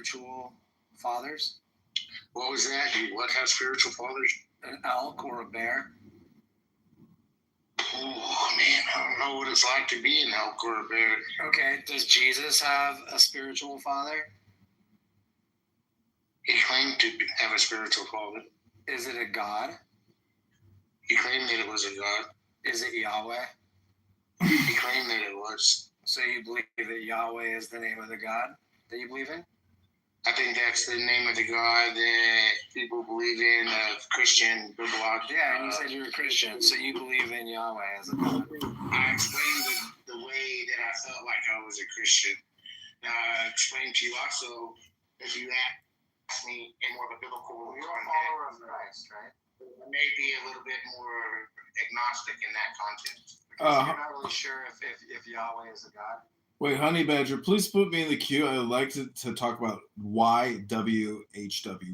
spiritual fathers? What was that? What has spiritual fathers? An elk or a bear? Oh, man, I don't know what it's like to be an elk or a bear. Okay, does Jesus have a spiritual father? He claimed to have a spiritual father. Is it a God? He claimed that it was a God. Is it Yahweh? He claimed that it was. So you believe that Yahweh is the name of the God that you believe in? I think that's the name of the God that people believe in, Christian, Biblical. Yeah, and you said you're a Christian, so you believe in Yahweh as a God. I explained the way that I felt like I was a Christian. I explained to you also, if you ask me in more of a biblical You're a follower of Christ, right? I may be a little bit more agnostic in that context. Because you're not really sure if Yahweh is a God. Wait, Honey Badger, please put me in the queue. I would like to talk about YWHW,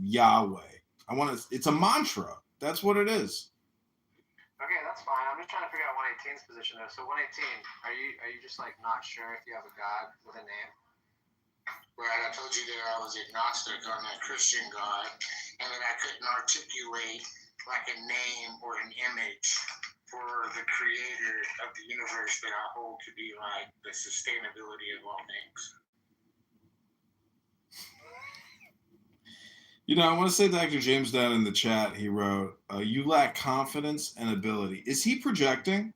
Yahweh. It's a mantra. That's what it is. Okay, that's fine. I'm just trying to figure out 118's position though. So 118, are you just like not sure if you have a God with a name? Right, I told you that I was agnostic on that Christian God, and that I couldn't articulate like a name or an image for the creator of the universe that I hold to be like the sustainability of all things. You know, I want to say Dr. James down in the chat, he wrote, you lack confidence and ability. Is he projecting?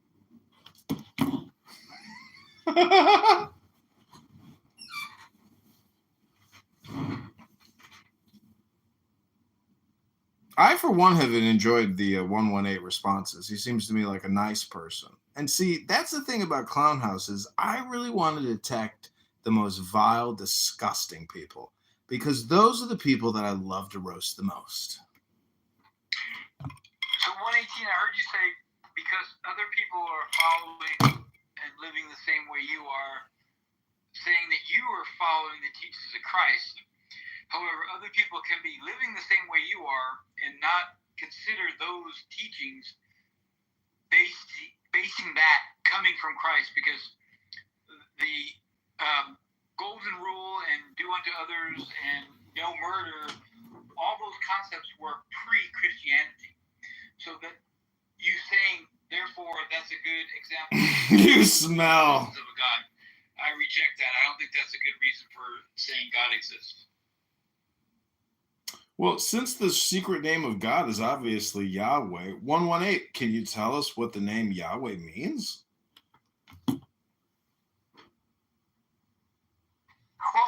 I, for one, have enjoyed the 118 responses. He seems to me like a nice person. And see, that's the thing about Clown House is I really want to detect the most vile, disgusting people because those are the people that I love to roast the most. So 118, I heard you say because other people are following and living the same way you are, saying that you are following the teachings of Christ. However, other people can be living the same way you are and not consider those teachings basing that coming from Christ, because the golden rule and do unto others and no murder, all those concepts were pre-Christianity. So that you saying, therefore, that's a good example. You smell. Of a God. I reject that. I don't think that's a good reason for saying God exists. Well, since the secret name of God is obviously Yahweh, 118, can you tell us what the name Yahweh means? Well,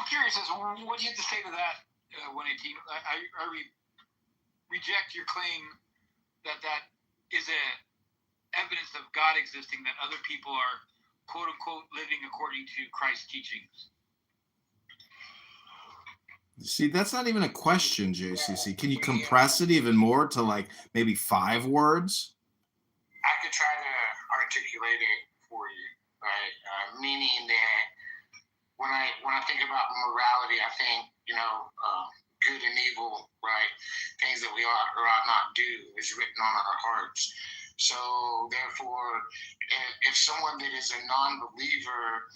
I'm curious as what do you have to say to that, 118? I reject your claim that is a evidence of God existing, that other people are, quote unquote, living according to Christ's teachings. See, that's not even a question, JCC. Can you compress it even more to like maybe 5 words? I could try to articulate it for you, right? Meaning that when I think about morality, I think, good and evil, right? Things that we ought or ought not do is written on our hearts. So therefore, if someone that is a non-believer,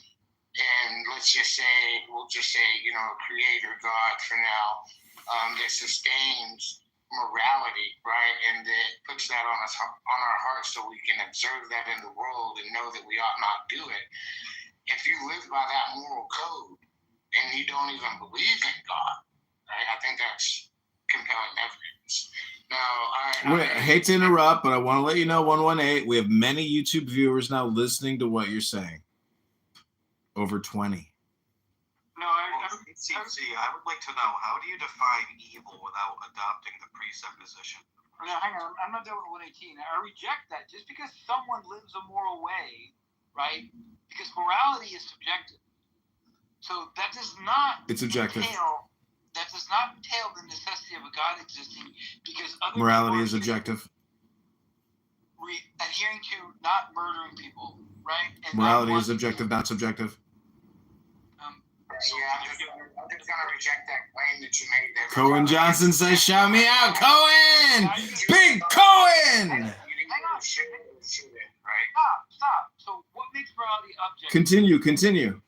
and we'll just say, creator God for now, that sustains morality, right? And that puts that on our hearts so we can observe that in the world and know that we ought not do it. If you live by that moral code and you don't even believe in God, right? I think that's compelling evidence. Now, I hate to interrupt, but I want to let you know, 118, we have many YouTube viewers now listening to what you're saying. Over 20. No, I would like to know, how do you define evil without adopting the presupposition? No, hang on. I'm not done with 118. I reject that. Just because someone lives a moral way, right? Because morality is subjective. So that does not It's objective. That does not entail the necessity of a God existing, because other morality is objective. Adhering to not murdering people, right? And morality is objective, not subjective. I'm just going to reject that claim that you made there. Cohen Johnson says, shout me out, Cohen! Big Cohen! Hang on. Right? Stop. So what makes morality objective? Continue.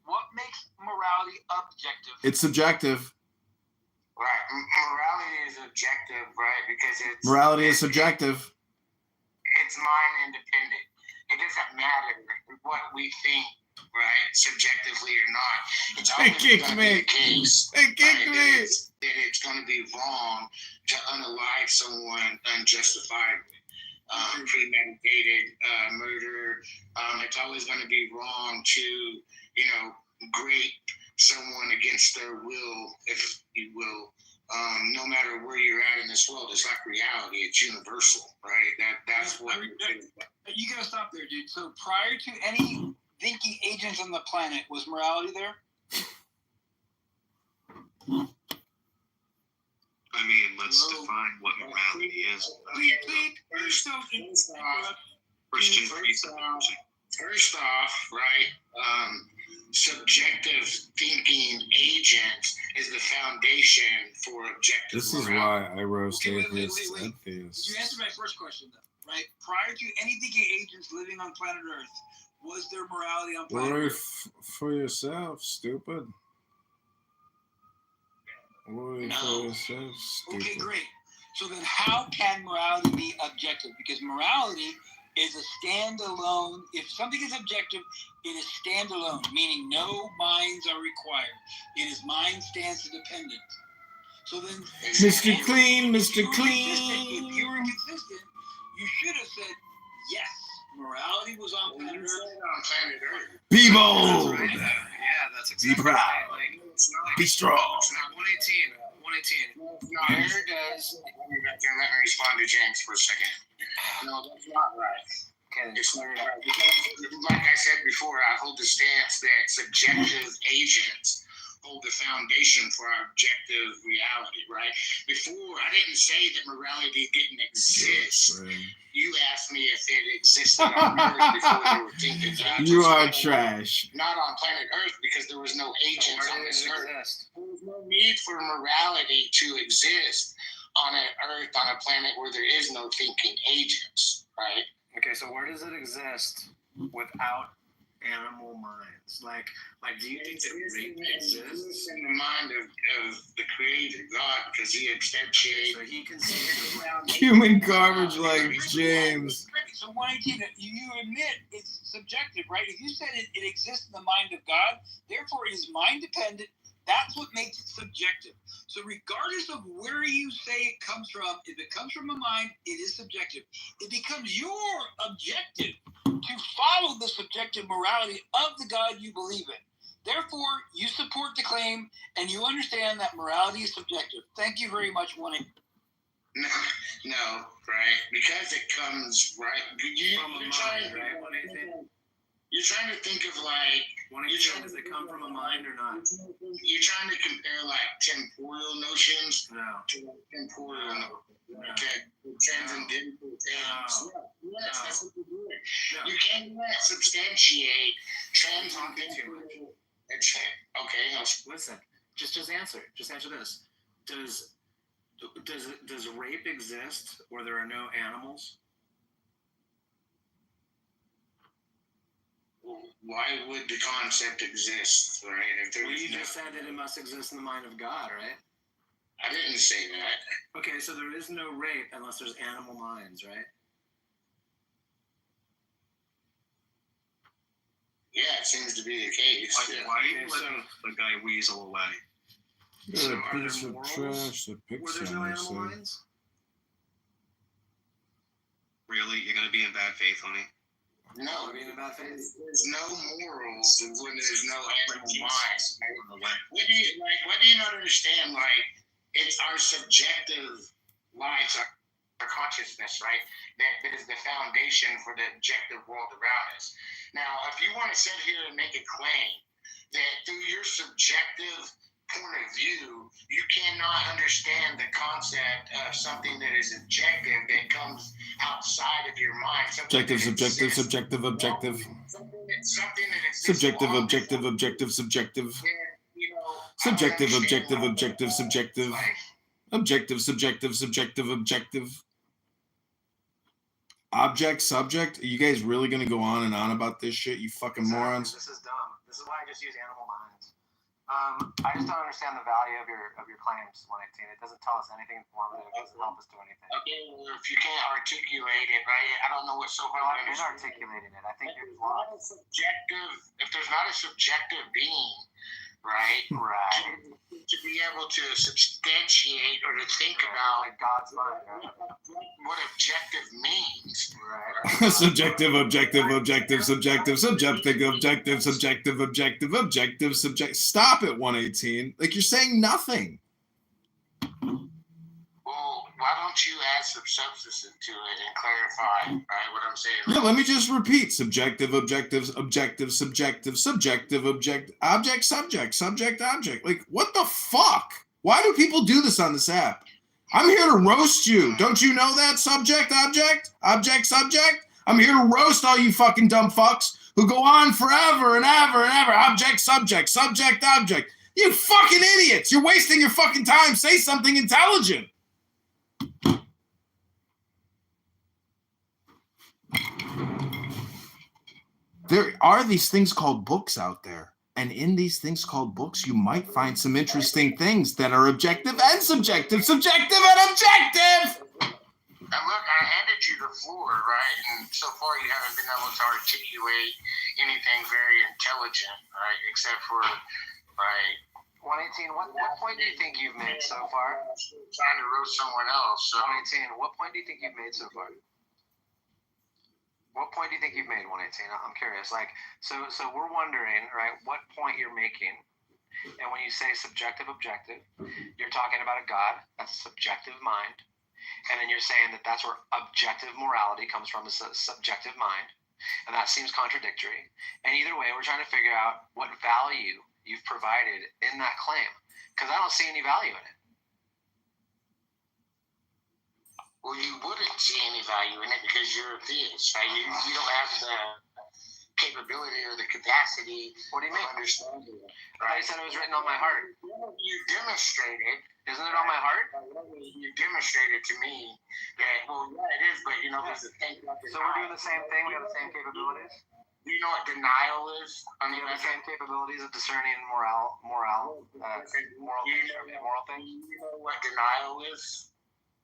What makes morality objective? It's subjective. Right. Morality is objective, right? Because it's Morality is subjective. It's mind independent. It doesn't matter what we think, right, subjectively or not. It's always kicked going to me. be the case. It kicked me. That it's going to be wrong to unalive someone unjustifiably. Premeditated murder. It's always going to be wrong to, grape someone against their will, if you will. No matter where you're at in this world, it's like reality. It's universal, right? That's what. You gotta stop there, dude. So prior to any thinking agents on the planet, was morality there? I mean, let's define what morality is. Christian presupposition. First off, right, subjective thinking agents is the foundation for objective This is morality. why I roast Okay, atheists wait. and Did theists. you answer my first question, though? Right? Prior to any thinking agents living on planet Earth, was there morality on planet Worry Earth? for yourself, stupid. Worry No. for yourself, stupid. Okay, great. So then how can morality be objective? Because morality is a standalone. If something is objective, it is standalone, meaning no minds are required. It is mind stance independent. So then, Mr. Clean, Mr. If you were Clean. consistent, you should have said, yes, morality was on planet Earth. On planet Earth. Be bold. Yeah, that's Be exactly proud. right. Like, It's not. Be strong. 118. 118. Where does? Let me respond to James for a second. No, that's not right. Okay, then It's not clear it up. right. Because, like I said before, I hold the stance that subjective agents hold the foundation for our objective reality, right? Before, I didn't say that morality didn't exist. You asked me if it existed on Earth before they were thinking that. You are trash. Not on planet Earth because there was no agents Where on does this it Earth. exist? There was no need for morality to exist on an Earth, on a planet where there is no thinking agents, right? Okay, so where does it exist without animal minds? Like, do you think that rape exists? Exists in the mind of the Creator God, because He instantiates. So he conceived of Human garbage like James. So 118, you admit it's subjective, right? If you said it exists in the mind of God, therefore it is mind dependent. That's what makes it subjective. So regardless of where you say it comes from, if it comes from a mind, it is subjective. It becomes your objective to follow the subjective morality of the God you believe in. Therefore, you support the claim and you understand that morality is subjective. Thank you very much, 118. No, right? Because it comes right. from a mind, right? 118. You're trying to think of like. 118, does it come from a mind or not? You're trying to compare like temporal notions No. to like temporal notions. No. To transcendental things. No. Yes, that's what you're doing. No. You cannot substantiate Talking too much. transcendental. Okay. Listen, just answer. Just answer this. Does rape exist where there are no animals? Why would the concept exist, right? If there Well, was you no, just said that it must exist in the mind of God, right? I didn't say that. Okay, so there is no rape unless there's animal minds, right? Yeah, it seems to be the case. Yeah. Why are you Okay, so- letting the guy weasel away? So You're are a there piece of morals trash that where picks there's no on animal yourself. minds? Really? You're going to be in bad faith, honey? No, Are we in a bad phase? there's no morals when there's no animal mind. Away. What do you not understand? Like, it's our subjective lives, our consciousness, right? That is the foundation for the objective world around us. Now, if you want to sit here and make a claim that through your subjective point of view, you cannot understand the concept of something that is objective that comes outside of your mind. Subjective, subjective, subjective, objective. Something that exists Subjective, long objective, before, objective, subjective. you know, I don't Subjective, understand objective, how objective, that, subjective. like, Objective, subjective, subjective, objective. Object, subject. Are you guys really going to go on and on about this shit, you fucking Exactly. morons? This is dumb. This is why I just use animal minds. I just don't understand the value of your claims, 118. It doesn't tell us anything informative. It doesn't help us do anything. Okay, well, if you can't articulate it, right? I don't know what's so hard. I've been articulating it. I think you're wrong. If there's not a subjective being, right? Right. To be able to substantiate or to think about like God's mind, right? what objective means. Right. Subjective, objective, objective, subjective, subjective, objective, subjective, objective, objective, subject. Stop it, 118. Like, you're saying nothing. Well, why don't you add some substance into it and clarify, right, what I'm saying? Yeah, let me just repeat. Subjective, objective, objective, subjective, subjective, object, subject, object. Like, what the fuck? Why do people do this on this app? I'm here to roast you. Don't you know that? Subject, subject. I'm here to roast all you fucking dumb fucks who go on forever and ever and ever. Object, subject, object. You fucking idiots. You're wasting your fucking time. Say something intelligent. There are these things called books out there. And in these things called books, you might find some interesting things that are objective and subjective, subjective and objective. And look, I handed you the floor, right? And so far you haven't been able to articulate anything very intelligent, right? Except for, like, 118, what point do you think you've made so far? Trying to roast someone else. So 118, what point do you think you've made so far? What point do you think you've made, 118? I'm curious. Like, so we're wondering, right, what point you're making. And when you say subjective, objective, you're talking about a God. That's a subjective mind. And then you're saying that that's where objective morality comes from, is a subjective mind. And that seems contradictory. And either way, we're trying to figure out what value you've provided in that claim. Because I don't see any value in it. Well, you wouldn't see any value in it because you're a theist, right? You don't have the capability or the capacity. What do you mean? To understand it, Right? You said it was written on my heart. You demonstrated. Isn't it on my heart? You demonstrated to me that, well, yeah, it is, but, there's a thing. So we're doing the same thing? We have the same capabilities? Do you know what denial is? We have the same capabilities of discerning moral things? Do you know what denial is?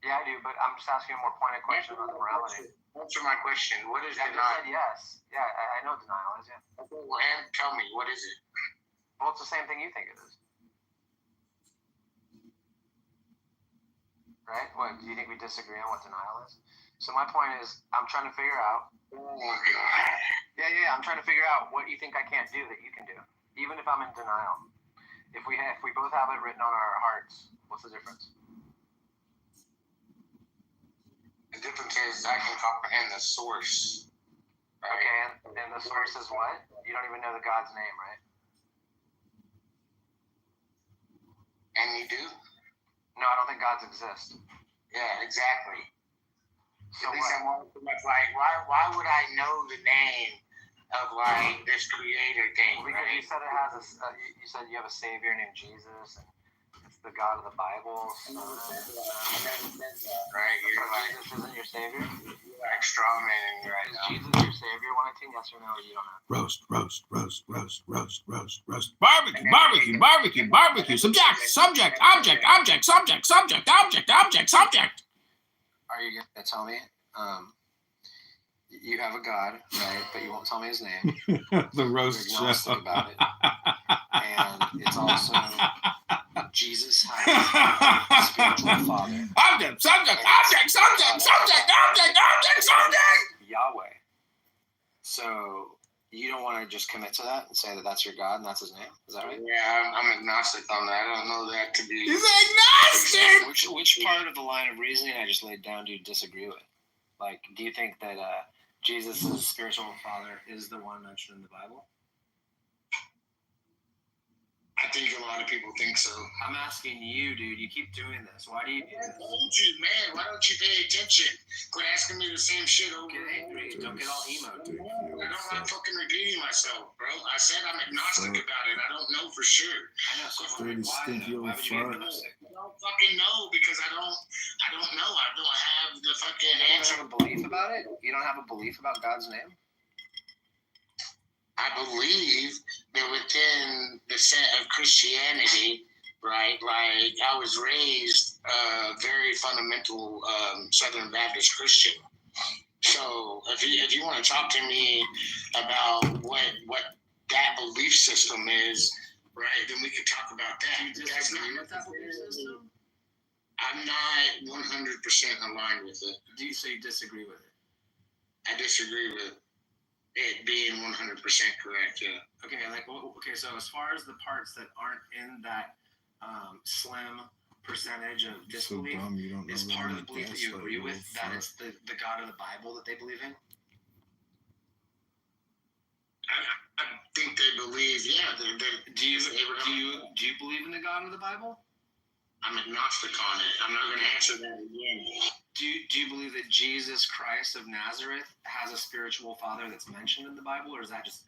Yeah, I do, but I'm just asking a more pointed question about the morality. Answer my question. What is I denial? said yes. Yeah, I know denial is, yeah. Okay, well, and tell me, what is it? Well, it's the same thing you think it is. Right? What, do you think we disagree on what denial is? So my point is, I'm trying to figure out. Oh, my God. Yeah, I'm trying to figure out what you think I can't do that you can do, even if I'm in denial. If we both have it written on our hearts, what's the difference? The difference is I can comprehend the source. Right? Okay, and the source is what? You don't even know the God's name, right? And you do? No, I don't think gods exist. Yeah, exactly. So At least what? I'm always like, why would I know the name of, like, this creator thing, Because right? you said it has you said you have a savior named Jesus, and it's the God of the Bible. I never said that, right? You're like, Jesus isn't your savior? you're like strawmanning right Is now. Jesus your savior? 118, yes or no? Or you don't know. Roast. Barbecue. Subject, object. Are you gonna tell me? You have a God, right? But you won't tell me his name. The roast You're agnostic show. about it. And it's also Jesus has a spiritual father, Object. Yahweh. So you don't want to just commit to that and say that that's your God and that's his name? Is that right? Yeah, I'm agnostic on that. I don't know that to be. He's agnostic. Which part of the line of reasoning I just laid down do you disagree with? Like, do you think that Jesus' spiritual father is the one mentioned in the Bible? I think a lot of people think so. I'm asking you, dude. You keep doing this. Why do you do I this? told you, man. Why don't you pay attention? Quit asking me the same shit over Get and over. angry. Don't get all emo, dude. I don't like fucking repeating myself, bro. I said I'm agnostic about it. I don't know for sure. I know. So Dirty, why stinky then? Why old would you be fart. agnostic? I don't fucking know because I don't know. I don't have the fucking You don't answer. have a belief about it? You don't have a belief about God's name? I believe that within the set of Christianity, right, like I was raised very fundamental Southern Baptist Christian. So if you want to talk to me about what that belief system is, right, then we could talk about that. Do you disagree with that belief system? I'm not 100% aligned with it. So you disagree with it? I disagree with it being 100% correct. Yeah. Okay, okay. So as far as the parts that aren't in that slim percentage of disbelief, so dumb, you don't know is that part of I'm the a belief that you gaslight, agree you with little that fuck. it's the God of the Bible that they believe in? I think they believe. Yeah. Do you believe in the God of the Bible? I'm agnostic on it. I'm not going to answer that again. Do you believe that Jesus Christ of Nazareth has a spiritual father that's mentioned in the Bible, or is that just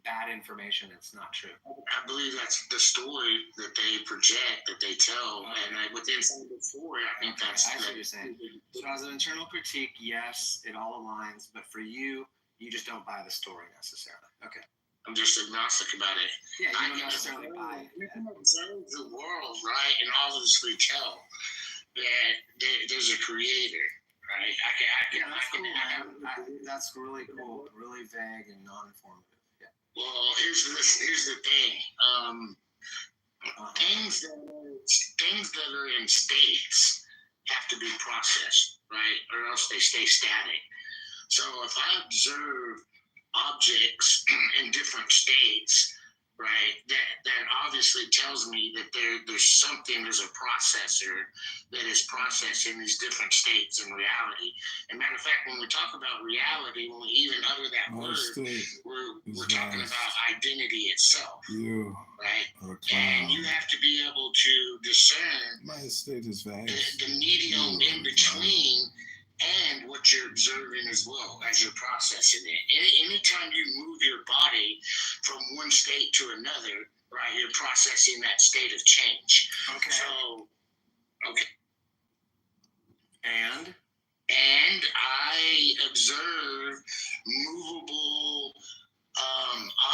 bad information? It's not true. I believe that's the story that they project, that they tell, and within some of the story, I think Okay, that's. I see what you're saying. So as an internal critique, yes, it all aligns, but for you, you just don't buy the story necessarily. Okay. I'm just agnostic about it. Yeah, you don't necessarily buy it. You can observe the world, right, and obviously tell that there's a creator, right? That's really cool, really vague and non-informative. Yeah. Well, here's the thing. Things that are in states have to be processed, right, or else they stay static. So if I observe objects in different states, right, that obviously tells me that there's a processor that is processing these different states in reality. And matter of fact, when we talk about reality, when we even utter that word, we're talking about identity itself. Right? And you have to be able to discern my state is vast. The medium in between and what you're observing as well as you're processing it. Anytime you move your body from one state to another, right, you're processing that state of change. Okay. So, okay. And I observe movable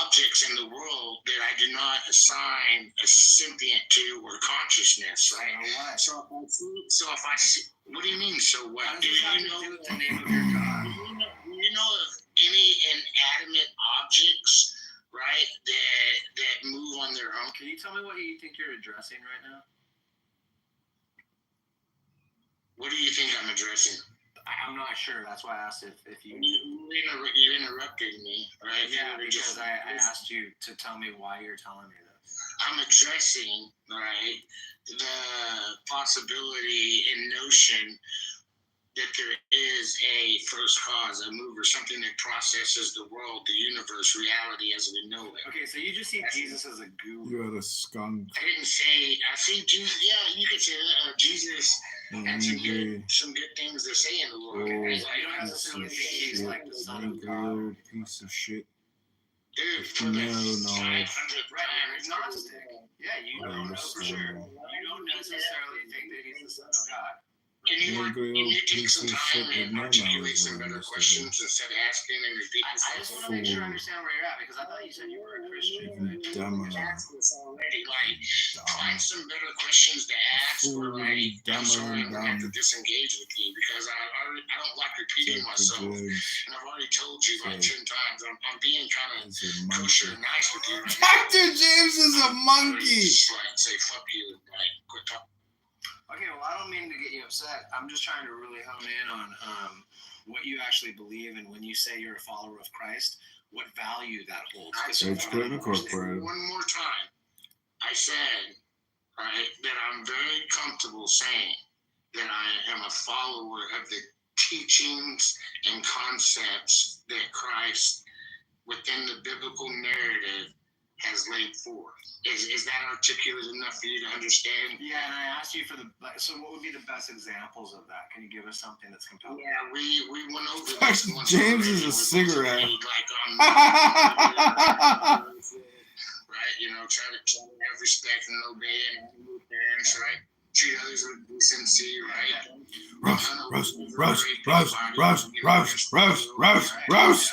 objects in the world that I do not assign a sentient to or consciousness, right? So if I see, what do you mean? So what? Do you know the name of your God? Do you know of any inanimate objects, right, that move on their own? Can you tell me what you think you're addressing right now? What do you think I'm addressing? I'm not sure. That's why I asked if you. You interrupted me, right? Yeah, because I asked you to tell me why you're telling me this. I'm addressing, right, the possibility and notion that there is a first cause, a mover, something that processes the world, the universe, reality as we know it. Okay, so you just see Jesus as a guru. You are a skunk. I didn't say, I see Jesus, yeah, you could say that. Jesus had some good things to say in the world. Okay, so you don't necessarily think he's like the son of God. Piece of shit. Dude, for the 500th right, you're agnostic. Yeah, you don't know for sure. You don't necessarily think that he's the son of God. Can you take some time and articulate some better questions instead of asking and repeating I just want to make sure I understand where you're at, because I thought you said you were a Christian. You've asked this already. Like, find some better questions to ask, or like, I'm sorry, I'm gonna have to disengage with you because I don't like repeating myself, and I've already told you like 10 times. I'm being kind of kosher and nice with you. Dr. James is a monkey. Just like say fuck you, like quit talking. Okay, well, I don't mean to get you upset. I'm just trying to really hone in on what you actually believe, and when you say you're a follower of Christ, what value that holds. It's good incorporated. One more time, I said, right, that I'm very comfortable saying that I am a follower of the teachings and concepts that Christ, within the biblical narrative, has laid forth. Is that articulate enough for you to understand? Yeah, and I asked you for so what would be the best examples of that? Can you give us something that's compelling? Yeah, we went over this once. James is a cigarette. Right, you know, try to have respect and obey and move parents, right? Treat others with decency, right? Roast.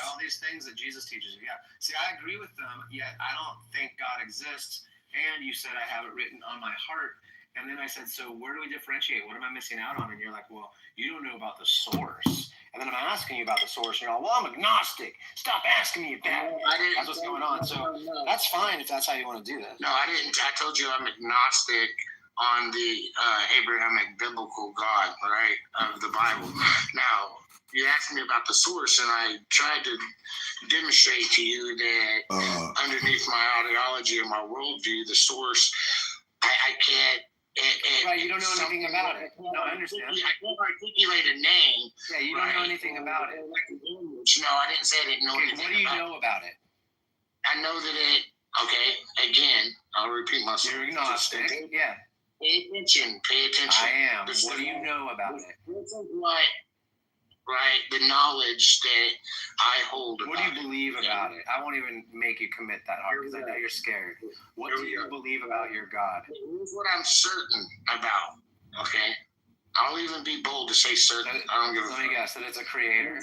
All these things that Jesus teaches you. Yeah. See, I agree with them, yet I don't think God exists. And you said I have it written on my heart. And then I said, so where do we differentiate? What am I missing out on? And you're like, well, you don't know about the source. And then I'm asking you about the source, and you're like, well, I'm agnostic. Stop asking me about it. That's what's going on. So that's fine if that's how you want to do this. No, I didn't. I told you I'm agnostic on the Abrahamic biblical God, right, of the Bible. Now, you asked me about the source, and I tried to demonstrate to you that underneath my ideology and my worldview, the source, I can't. Right, you don't know anything about it. No, I understand. I can't articulate a name. Yeah, you don't know anything about it. No, I didn't say I didn't know anything what do you know about it? I know that it, okay, again, I'll repeat myself. You're agnostic, yeah. Pay attention. I am. What do you know about it? This is what, right, the knowledge that I hold about What do you believe about it? I won't even make you commit that hard because I know you're scared. What do you believe about your God? Here's what I'm certain about, okay? I'll even be bold to say certain. I don't give a fuck. Let me guess that it's a creator.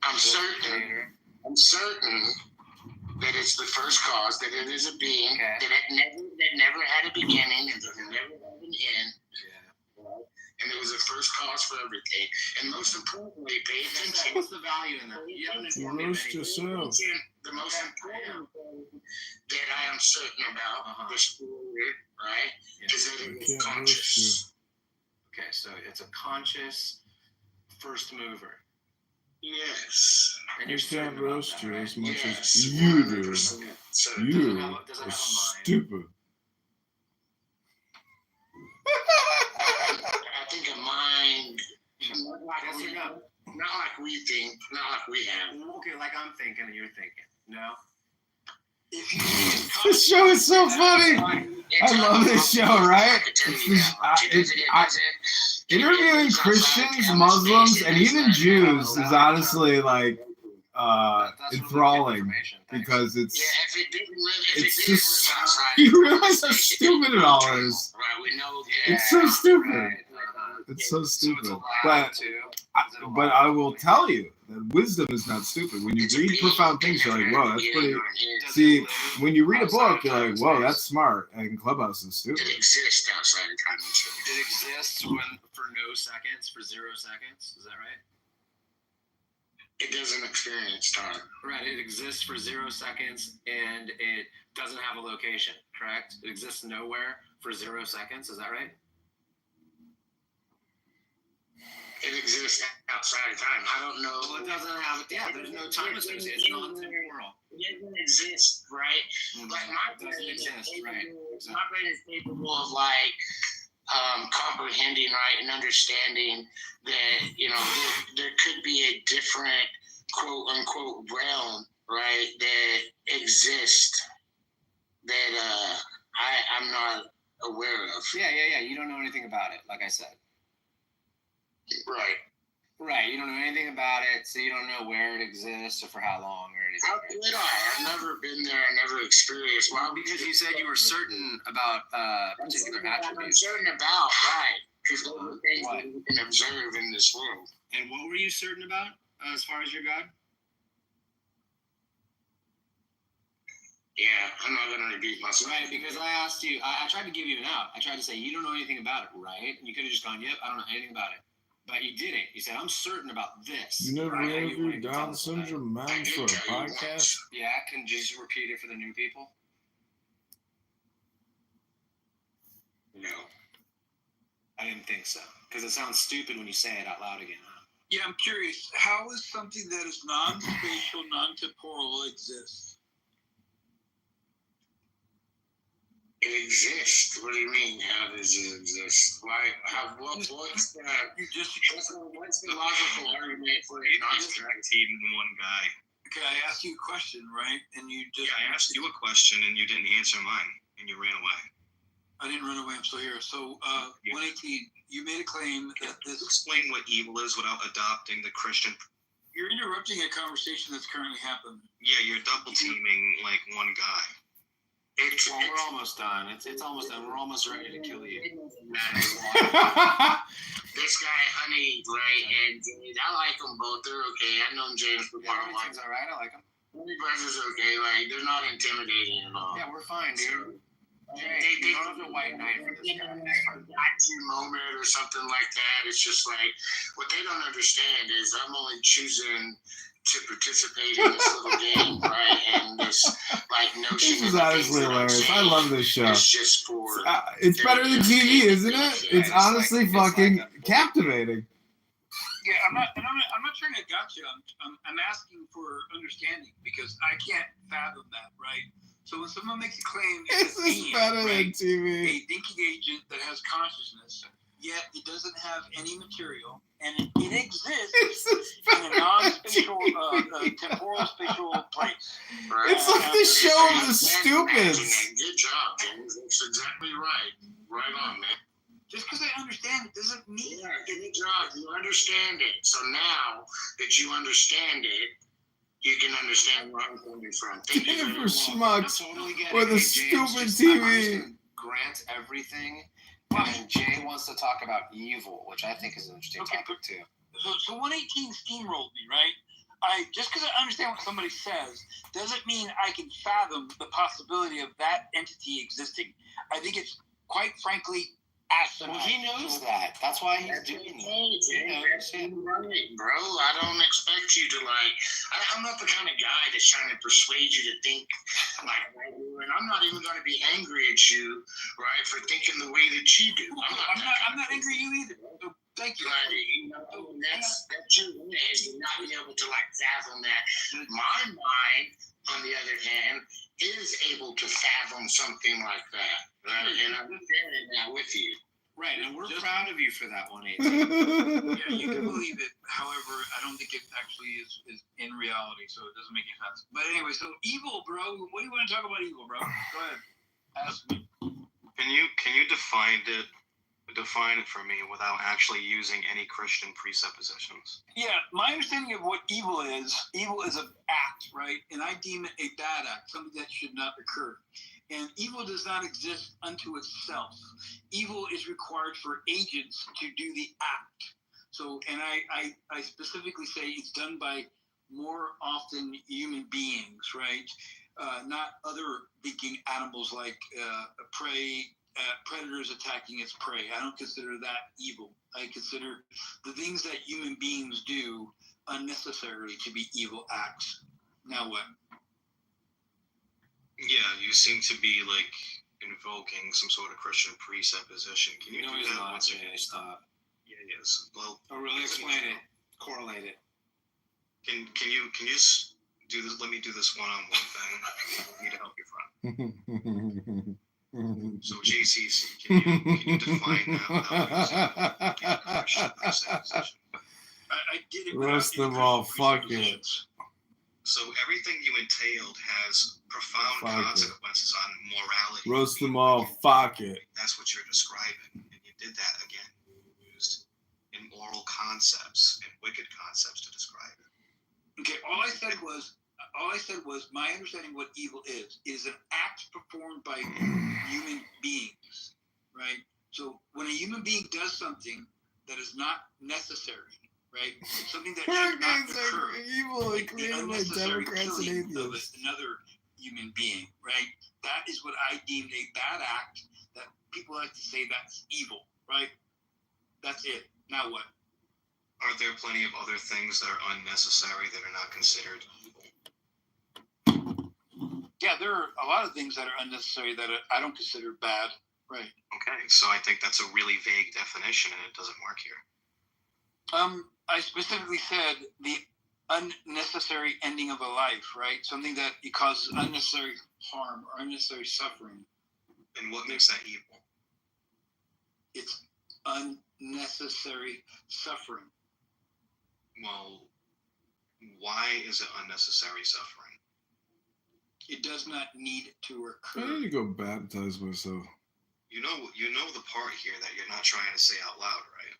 I'm certain that it's the first cause, that it is a being, that never had a beginning and that it never had an end. Right? And it was a first cause for everything. And most importantly, pay attention. What's the value in that? You haven't informed me of anything. The most important thing that I am certain about, the story, right, is that it is conscious. Okay, so it's a conscious first mover. Yes. And you can't roast you as much Yes, as you do. 100%. You does it are have a mind? stupid. I think a mind, not like we think, not like we have. Okay, like I'm thinking and you're thinking. No? This show is so funny. I love this show, right? Interviewing Christians, Muslims, and even Jews is honestly like enthralling because it's just you realize how stupid it all is. It's so stupid. It's so stupid. But I will tell you that wisdom is not stupid. When you read profound things, you're like, whoa, that's pretty. See, when you read a book, you're like, whoa, that's smart. And Clubhouse is stupid. It exists outside of time and space. It exists for no seconds, for 0 seconds. Is that right? It doesn't experience time. Right. It exists for 0 seconds and it doesn't have a location, correct? It exists nowhere for 0 seconds. Is that right? It exists outside of time. I don't know. Well, it doesn't have. Yeah, there's no time associated. It's non-temporal. It doesn't exist, right? Like my brain exist, right? My brain is capable of like comprehending, right, and understanding that there could be a different quote unquote realm, right, that exists that I'm not aware of. Yeah. You don't know anything about it, like I said. Right. You don't know anything about it, so you don't know where it exists or for how long or anything. How could I? I've never been there. I never experienced. Well, because you said you were certain about particular attributes. I'm certain about, right? Because those are things that we can observe in this world. And what were you certain about as far as your God? Yeah, I'm not going to repeat myself. Right, because I asked you, I tried to give you an out. I tried to say, you don't know anything about it, right? And you could have just gone, yep, I don't know anything about it. But you didn't. You said, I'm certain about this. You never interviewed Down syndrome man for a podcast? Yeah, can you just repeat it for the new people? No. I didn't think so. Because it sounds stupid when you say it out loud again, huh? Yeah, I'm curious. How is something that is non-spatial, non-temporal exist? It exists. What do you mean? How does it exist? Like, what's the logical argument for it not in one guy? Okay, I asked you a question, right? And you just... Yeah, I asked you a question and you didn't answer mine, and you ran away. I didn't run away. I'm still here. So, 118, you made a claim that this... Explain what evil is without adopting the Christian... You're interrupting a conversation that's currently happening. Yeah, you're double teaming like one guy. Well, we're almost done. It's almost done. We're almost ready to kill you. This guy, Honey, right, and James, I like them both. They're okay. I've known James for quite a while. Everything's all right. I like them. Grudges are okay. Like they're not intimidating at all. Yeah, we're fine, dude. They don't have to white knight for this guy. Moment or something like that. It's just like what they don't understand is I'm only choosing to participate in this little game, right? And this like notion. This is honestly hilarious. I love this show. It's just for. It's better than TV, isn't it? It's honestly fucking captivating. Yeah, I'm not trying to gotcha. I'm asking for understanding because I can't fathom that, right? So when someone makes a claim, This is better than TV. A thinking agent that has consciousness, yet it doesn't have any material, and it exists in a non-spatial, temporal spatial place. Right? It's like the show of the stupids. Good job, James. That's exactly right. Right on, man. Just because I understand it doesn't mean. Yeah, good job. You understand it. So now that you understand it, you can understand where I'm coming from. For schmucks Totally get or it. the Hey, James, stupid just- TV. Grant everything. And then Jay wants to talk about evil, which I think is an interesting Okay, topic too. So 118 steamrolled me, right? Just because I understand what somebody says doesn't mean I can fathom the possibility of that entity existing. I think it's quite frankly asinine. Well, he knows that. That's why he's doing it. He knows it. Right, bro. I don't expect you to like. I'm not the kind of guy that's trying to persuade you to think like I do, and I'm not even going to be angry at you, right, for thinking the way that you do. I'm not angry at you either. So thank you. Like, you know, that's your win is to not be able to like fathom that. My mind, on the other hand, is able to fathom something like that, right? And I'm sharing that with you. Right, and we're proud of you for that 118. Yeah, you can believe it. However, I don't think it actually is in reality, so it doesn't make any sense. But anyway, so evil, bro. What do you want to talk about evil, bro? Go ahead. Ask me. Can you define it for me without actually using any Christian presuppositions? Yeah, my understanding of what evil is an act, right? And I deem it a bad act, something that should not occur. And evil does not exist unto itself. Evil is required for agents to do the act. So, and I specifically say it's done by more often human beings, right? Not other thinking animals like predators attacking its prey. I don't consider that evil. I consider the things that human beings do unnecessarily to be evil acts. Now what? Yeah, you seem to be like invoking some sort of Christian presupposition. Can you No, do he's that not. once Yeah, again? stop. Yeah, yes. Well, Oh, really? Explain it. Correlate it. Can you just do this? Let me do this one-on-one thing. I need to help your friend. So JCC, can you define that without using Christian presupposition? I did it. Roast them all. Fuck it. So everything you entailed has profound Fuck it. consequences on morality. Roast them all. Fuck it. That's what you're describing, and you did that again. You used immoral concepts and wicked concepts to describe it. Okay, all I said was my understanding of what evil is. It is an act performed by human beings, right? So when a human being does something that is not necessary, right? It's something that should not occur. Evil Like the created by unnecessary Democrats and killing of atheists. another human being, right? That is what I deem a bad act that people like to say that's evil, right? That's it. Now what? Are there plenty of other things that are unnecessary that are not considered evil? Yeah, there are a lot of things that are unnecessary that I don't consider bad, right? Okay, so I think that's a really vague definition, and it doesn't work here. I specifically said the unnecessary ending of a life, right? Something that it causes unnecessary harm or unnecessary suffering. And what makes that evil? It's unnecessary suffering. Well, why is it unnecessary suffering? It does not need to I occur. need to go baptize myself. You know the part here that you're not trying to say out loud, right?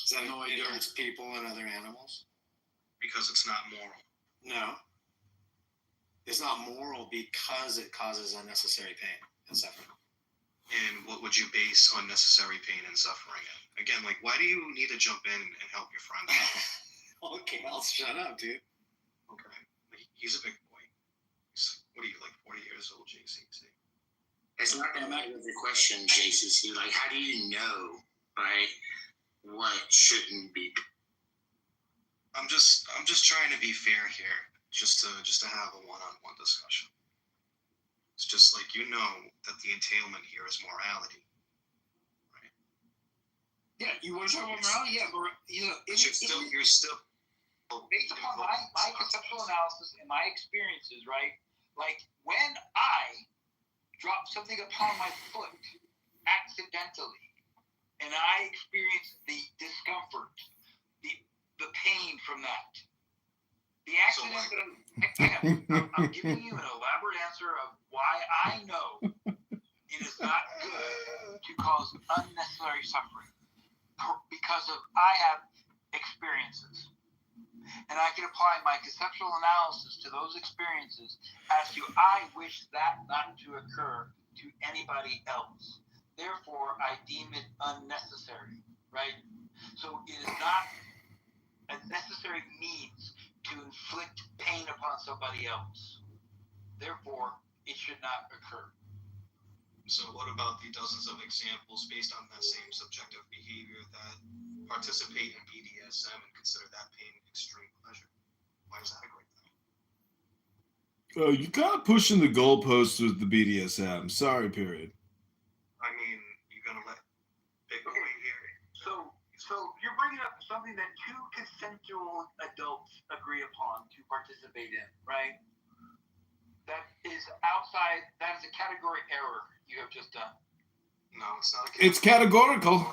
Is that No, I it don't. hurts people and other animals? Because it's not moral. No. It's not moral because it causes unnecessary pain and suffering. And what would you base unnecessary pain and suffering on? Again, like, why do you need to jump in and help your friend? Okay, I'll shut up, dude. Okay. He's a big boy. What are you, like 40 years old, JCC? It's not that matter of the question, JCC. Like, how do you know, right, what shouldn't be? I'm just trying to be fair here, just to have a one-on-one discussion. It's just like, that the entailment here is morality, right? Yeah, you want to talk about morality? Yeah, but you're still based upon my conceptual analysis and my experiences, right? Like when I drop something upon my foot accidentally, and I experience the discomfort, the pain from that. The accident I'm giving you an elaborate answer of why I know it is not good to cause unnecessary suffering because of I have experiences. And I can apply my conceptual analysis to those experiences as to I wish that not to occur to anybody else. Therefore, I deem it unnecessary, right? So it is not a necessary means to inflict pain upon somebody else. Therefore, it should not occur. So what about the dozens of examples based on that same subjective behavior that participate in BDSM and consider that pain extreme pleasure? Why is that a great thing? You kind of pushing the goalposts with the BDSM. Sorry, period. I mean, you're gonna let big boy here. So you're bringing up something that two consensual adults agree upon to participate in, right? That is outside. That is a category error you have just done. No, it's not. It's categorical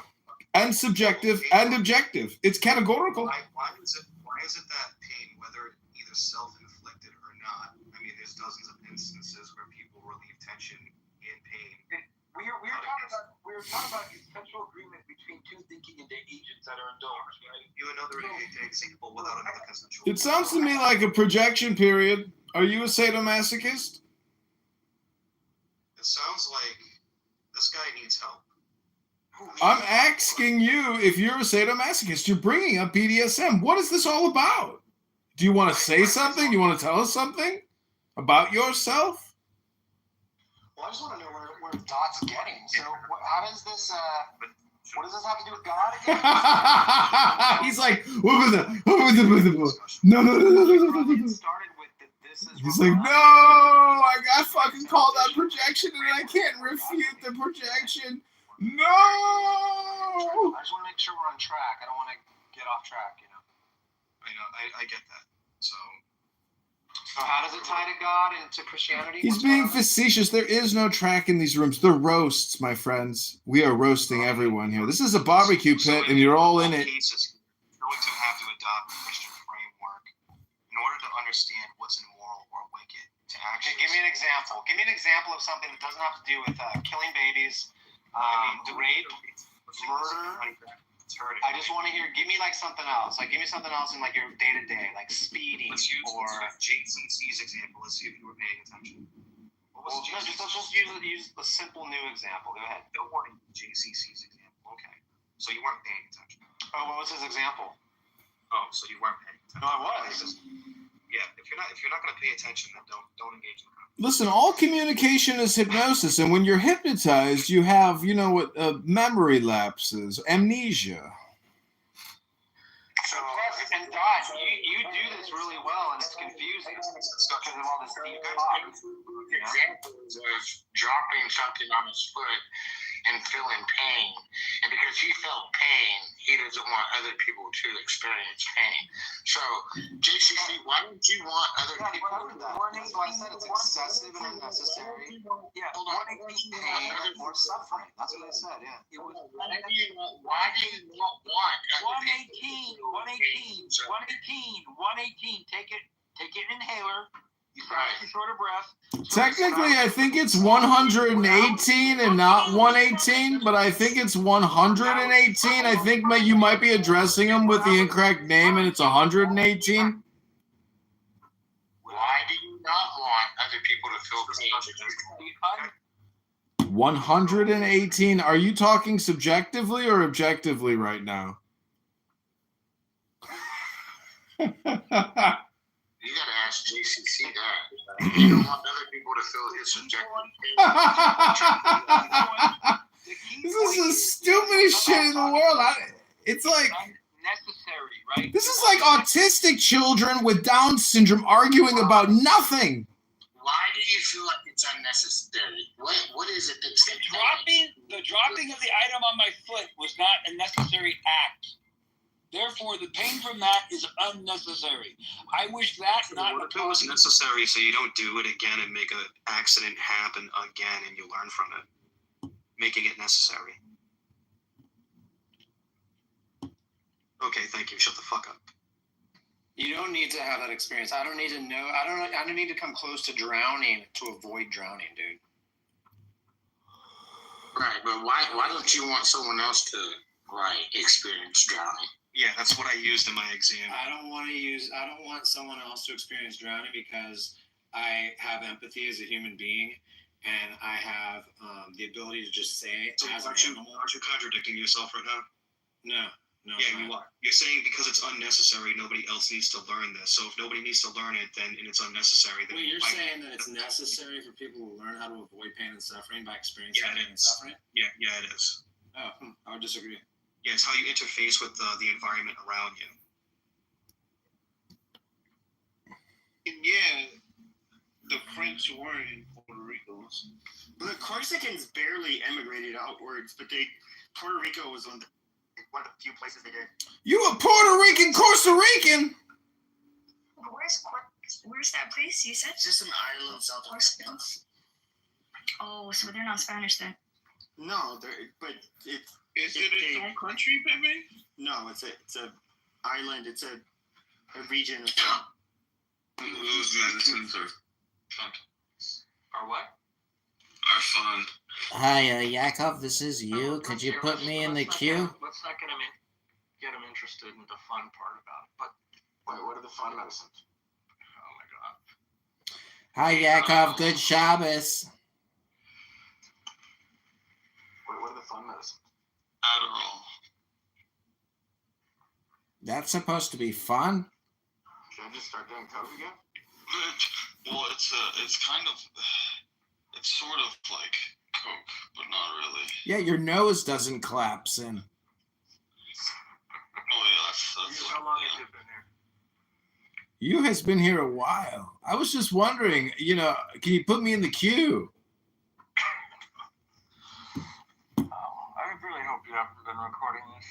and subjective and objective. It's categorical. Why is it that pain, whether either self-inflicted or not? I mean, there's dozens of instances where people relieve tension in pain. We were talking about consensual agreement between two thinking agents that are adults, right? You another example without another consensual. It sounds to me like a projection period. Are you a sadomasochist? It sounds like this guy needs help. I'm asking you if you're a sadomasochist. You're bringing up BDSM. What is this all about? Do you want to say something? Do you want to tell us something about yourself? Well, I just want to know where Dot's getting. So, how does this? What does this have to do with God again? He's like, no. Started with this is. He's like, no, I got fucking called out projection, and I can't refute the projection. No. I just want to make sure we're on track. I don't want to get off track, I know. I get that. So how does it tie to God and to Christianity? He's being facetious. There is no track in these rooms. They're roasts, my friends. We are roasting everyone here. This is a barbecue pit, and you're all in it. Cases, you're going to have to adopt a Christian framework in order to understand what's immoral or wicked. To actually, give me an example. Give me an example of something that doesn't have to do with killing babies, rape, murder. I just want to hear. Give me like something else. Like give me something else in like your day to day, like speeding let's use JCC's example. Let's see if you were paying attention. Let's just use a simple new example. Go ahead. Don't worry. JCC's example. Okay. So you weren't paying attention. Oh, what was his example? Oh, so you weren't paying attention. No, I was. Yeah. If you're not going to pay attention, then don't engage in that. Listen, all communication is hypnosis, and when you're hypnotized, you have, memory lapses, amnesia. So, and Dot, you do this really well, and it's confusing because of all this deep talk. Examples of dropping something on his foot and feeling pain, and because he felt pain, he doesn't want other people to experience pain. So, JCC, why don't you want other people? That's why I said it's excessive and unnecessary. Yeah, pain or suffering. That's what I said. Yeah. It was. Why do you not want other people? 118. Take it inhaler. You short of breath. Technically, I think it's 118 and not 118, but I think it's 118. I think you might be addressing them with the incorrect name, and it's 118. Why do you not want other people to feel pain? 118. Are you talking subjectively or objectively right now? You gotta ask JCC that. You don't want other people to feel his subjective. This is the stupidest shit in the world. It's like unnecessary, right? this is like autistic children with Down syndrome arguing about nothing. Why do you feel like it's unnecessary? What is it that's The dropping of the item on my foot was not a necessary act. Therefore, the pain from that is unnecessary. I wish that not. What if it was necessary so you don't do it again and make an accident happen again and you learn from it? Making it necessary. Okay, thank you. Shut the fuck up. You don't need to have that experience. I don't need to know. I don't need to come close to drowning to avoid drowning, dude. right? But why don't you want someone else to experience drowning? Yeah, that's what I used in my exam. I don't want someone else to experience drowning because I have empathy as a human being, and I have the ability to just say So as an animal. aren't you contradicting yourself right now? No. Yeah, you are. You're saying because it's unnecessary, nobody else needs to learn this. So if nobody needs to learn it, and it's unnecessary, then Wait, you're saying that it's necessary for people to learn how to avoid pain and suffering by experiencing pain and suffering? Yeah, it is. Oh, I would disagree. Yeah, it's how you interface with the environment around you. And yeah, the French were in Puerto Rico. But the Corsicans barely emigrated outwards, but Puerto Rico was one of the few places they did. You a Puerto Rican, Costa Rican? Where's that place you said? It's just an island south of Corsicans. Oh, so they're not Spanish then? No, but it's Is it a country, Pepe? no, it's a island. It's a region. Those medicines are fun. Or what? Are fun. Hi, Yakov, this is you. Could you put me in the queue? Let's not get him interested in the fun part about it. But wait, what are the fun medicines? Oh my god. Hi, Yakov. Good Shabbos. Wait, what are the fun medicines? Adderall. That's supposed to be fun? Should I just start doing coke again? Well, it's kind of, it's sort of like Coke, but not really. Yeah, your nose doesn't collapse in. Oh yeah, that's How long yeah. have you been here? You has been here a while. I was just wondering, can you put me in the queue? Oh, I really hope you haven't been recording this.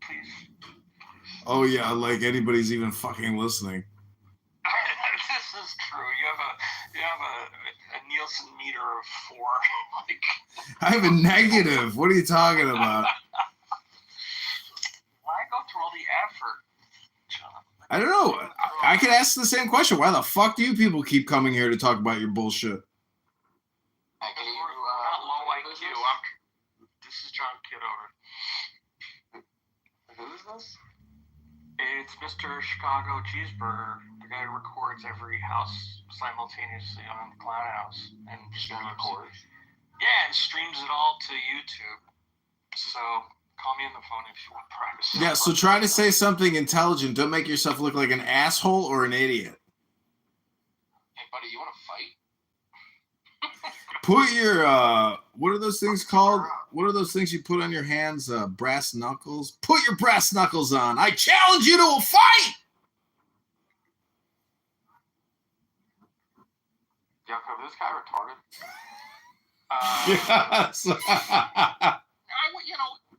Please. Oh, yeah, like anybody's even fucking listening. This is true. You have a Nielsen meter of 4. I have a negative. What are you talking about? Why go through all the effort, John? I don't know. I could ask the same question. Why the fuck do you people keep coming here to talk about your bullshit? We're not low IQ. This is John Kitover. Who is this? It's Mr. Chicago Cheeseburger, the guy who records every house simultaneously on the Clown House and records. Yeah, and streams it all to YouTube. So call me on the phone if you want privacy. Yeah, so try to say something intelligent. Don't make yourself look like an asshole or an idiot. Hey, buddy, you want to fight? Put your, what are those things called? What are those things you put on your hands? Brass knuckles? Put your brass knuckles on. I challenge you to a fight! Jacob, this guy retarded? Yes.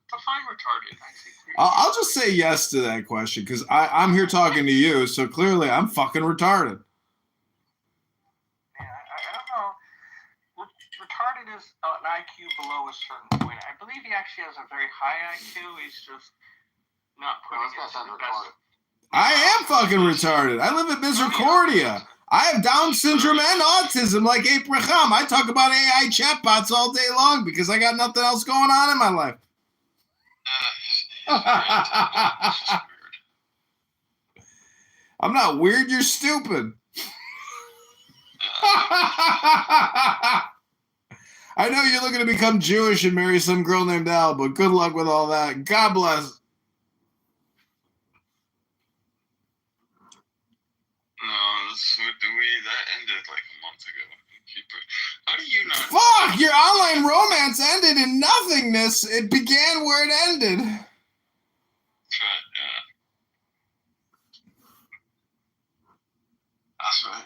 Define retarded. I'll just say yes to that question because I'm here talking to you, so clearly I'm fucking retarded. Yeah, I don't know. Retarded is an IQ below a certain point. I believe he actually has a very high IQ. He's just not putting it to the best. I am fucking retarded. I live in Misericordia. I have Down syndrome and autism like Abraham. I talk about AI chatbots all day long because I got nothing else going on in my life. I'm not weird, you're stupid. I know you're looking to become Jewish and marry some girl named Al, but good luck with all that. God bless. No, that ended like a month ago. How do you not? Fuck! Your online romance ended in nothingness. It began where it ended. Yeah. That's right.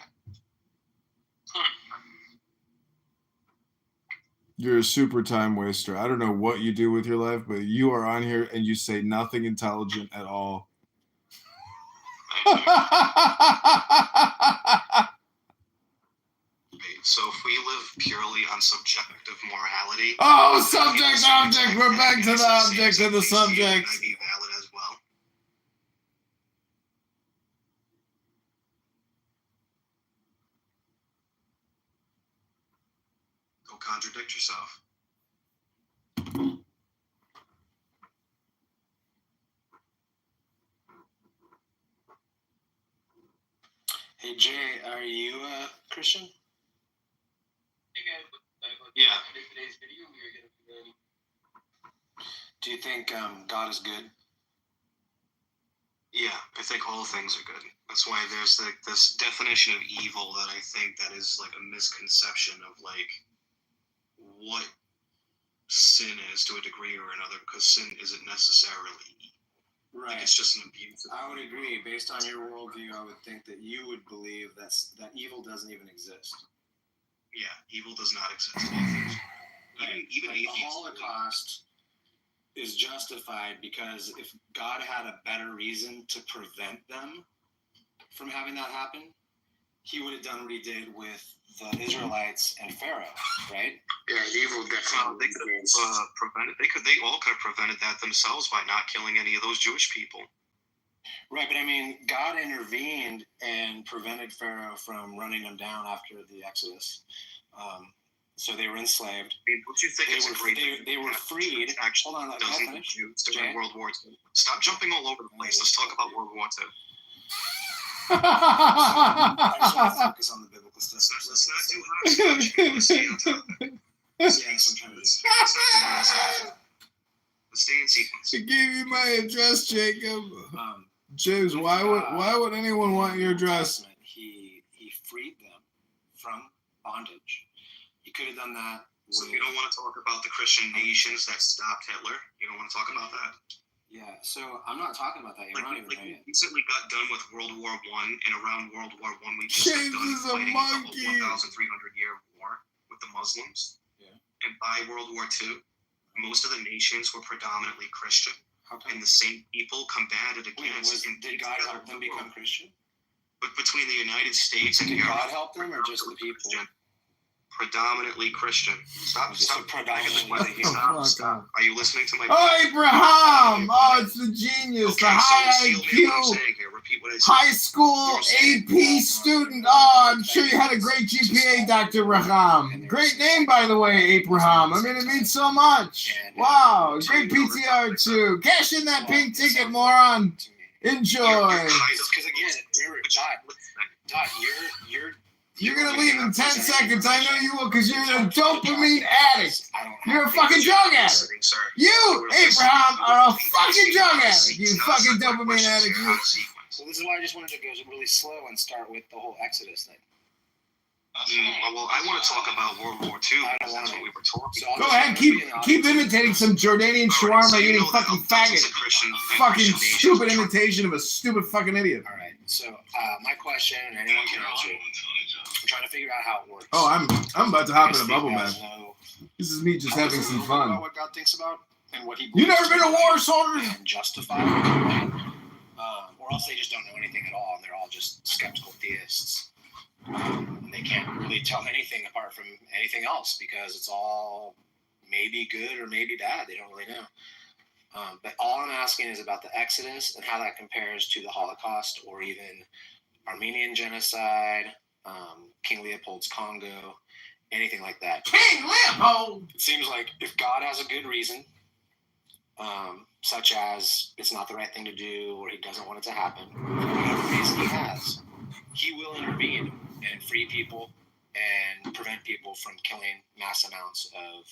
You're a super time waster. I don't know what you do with your life, but you are on here and you say nothing intelligent at all. So if we live purely on subjective morality, Oh, subject, object. We're back to the object and the subject. Might be valid as well. Go contradict yourself. Hey Jay, are you a Christian? Yeah. Do you think God is good? Yeah, I think all things are good. That's why there's like this definition of evil that I think that is like a misconception of like what sin is to a degree or another, because sin isn't necessarily evil. Right. Like, it's just an abuse. I would agree. Based on your worldview, I would think that you would believe that evil doesn't even exist. Yeah, evil does not exist. Right. Even like the atheists. Holocaust is justified because if God had a better reason to prevent them from having that happen, he would have done what he did with the Israelites and Pharaoh, right? Yeah, evil definitely. They could have prevented. They all could have prevented that themselves by not killing any of those Jewish people. Right, but I mean, God intervened and prevented Pharaoh from running them down after the Exodus. So they were enslaved. I mean, don't you think it's a great they were freed. Actually, Hold on, let me finish. Jews during World War II. Stop jumping all over the place. Let's talk about World War II. I just want to focus on the biblical stuff. Let's not do hopscotch. You want to stay on topic. Yes, I'm trying to do. Let's stay in sequence. I gave you my address, Jacob. James, why would anyone want your address? He freed them from bondage. He could have done that. So you don't want to talk about the Christian nations that stopped Hitler? You don't want to talk about that? Yeah, so I'm not talking about that. You're not even there we yet. recently got done with World War I, and around World War I, we just got James done is a fighting monkey. the 1,300-year war with the Muslims. Yeah. And by World War II, most of the nations were predominantly Christian, How come? and the same people combated Wait, against. did God help them become Christian? But between the United States and Did Europe, God help them or just the people? predominantly Christian. Stop Just predominantly question. Fuck Stop. Are you listening to my? Oh, Abraham! Oh, it's the genius, Okay, the high so seal me what I'm IQ, saying here. Repeat what I said. high school AP student. Oh, I'm sure you had a great GPA, Dr. Raham. Great name, by the way, Abraham. I mean, it means so much. Wow, great PTR too. Cash in that pink ticket, moron. Enjoy. Because again, Dot, You're gonna leave in 10 seconds. I know you will, because you're a dopamine addict. You're a fucking drug addict. Sir. You, Abraham, are a fucking drug addict. You fucking dopamine addict. You. So this is why I just wanted to go really slow and start with the whole Exodus thing. Well, I want to talk about World War II. That's what we were talking about. Go ahead, keep imitating some Jordanian shawarma eating fucking faggot. Fucking stupid imitation of a stupid fucking idiot. All right. So my question, and anyone can answer it. I'm trying to figure out how it works. Oh, I'm about to hop in a bubble bath. bath. This is me just having some fun. What God thinks about and what He. You never been to war, soldier? And justify it, right? Or else they just don't know anything at all, and they're all just skeptical theists. And they can't really tell anything apart from anything else because it's all maybe good or maybe bad. They don't really know. But all I'm asking is about the Exodus and how that compares to the Holocaust or even Armenian genocide, King Leopold's Congo, anything like that. King Leopold! It seems like if God has a good reason, such as it's not the right thing to do or he doesn't want it to happen, whatever reason he has, he will intervene and free people and prevent people from killing mass amounts of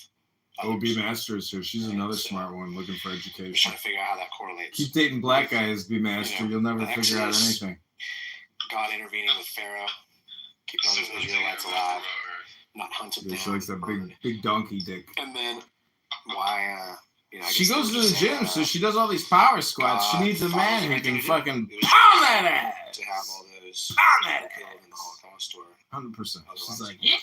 OB Masters here. She's another smart one looking for I'm education. trying to figure out how that correlates. Keep dating black guys, B Master. You'll never figure out anything. God intervening with Pharaoh, keeping all those Israelites alive, not hunted She down. likes that big donkey dick. And then why? I She guess goes they to were the just gym, so she does all these power squats. She God needs a thought man it was who the right can thing to do. fucking It was pound that ass. to have all those Pound that killed in the Holocaust, or 100%. She's otherwise. like, yeah.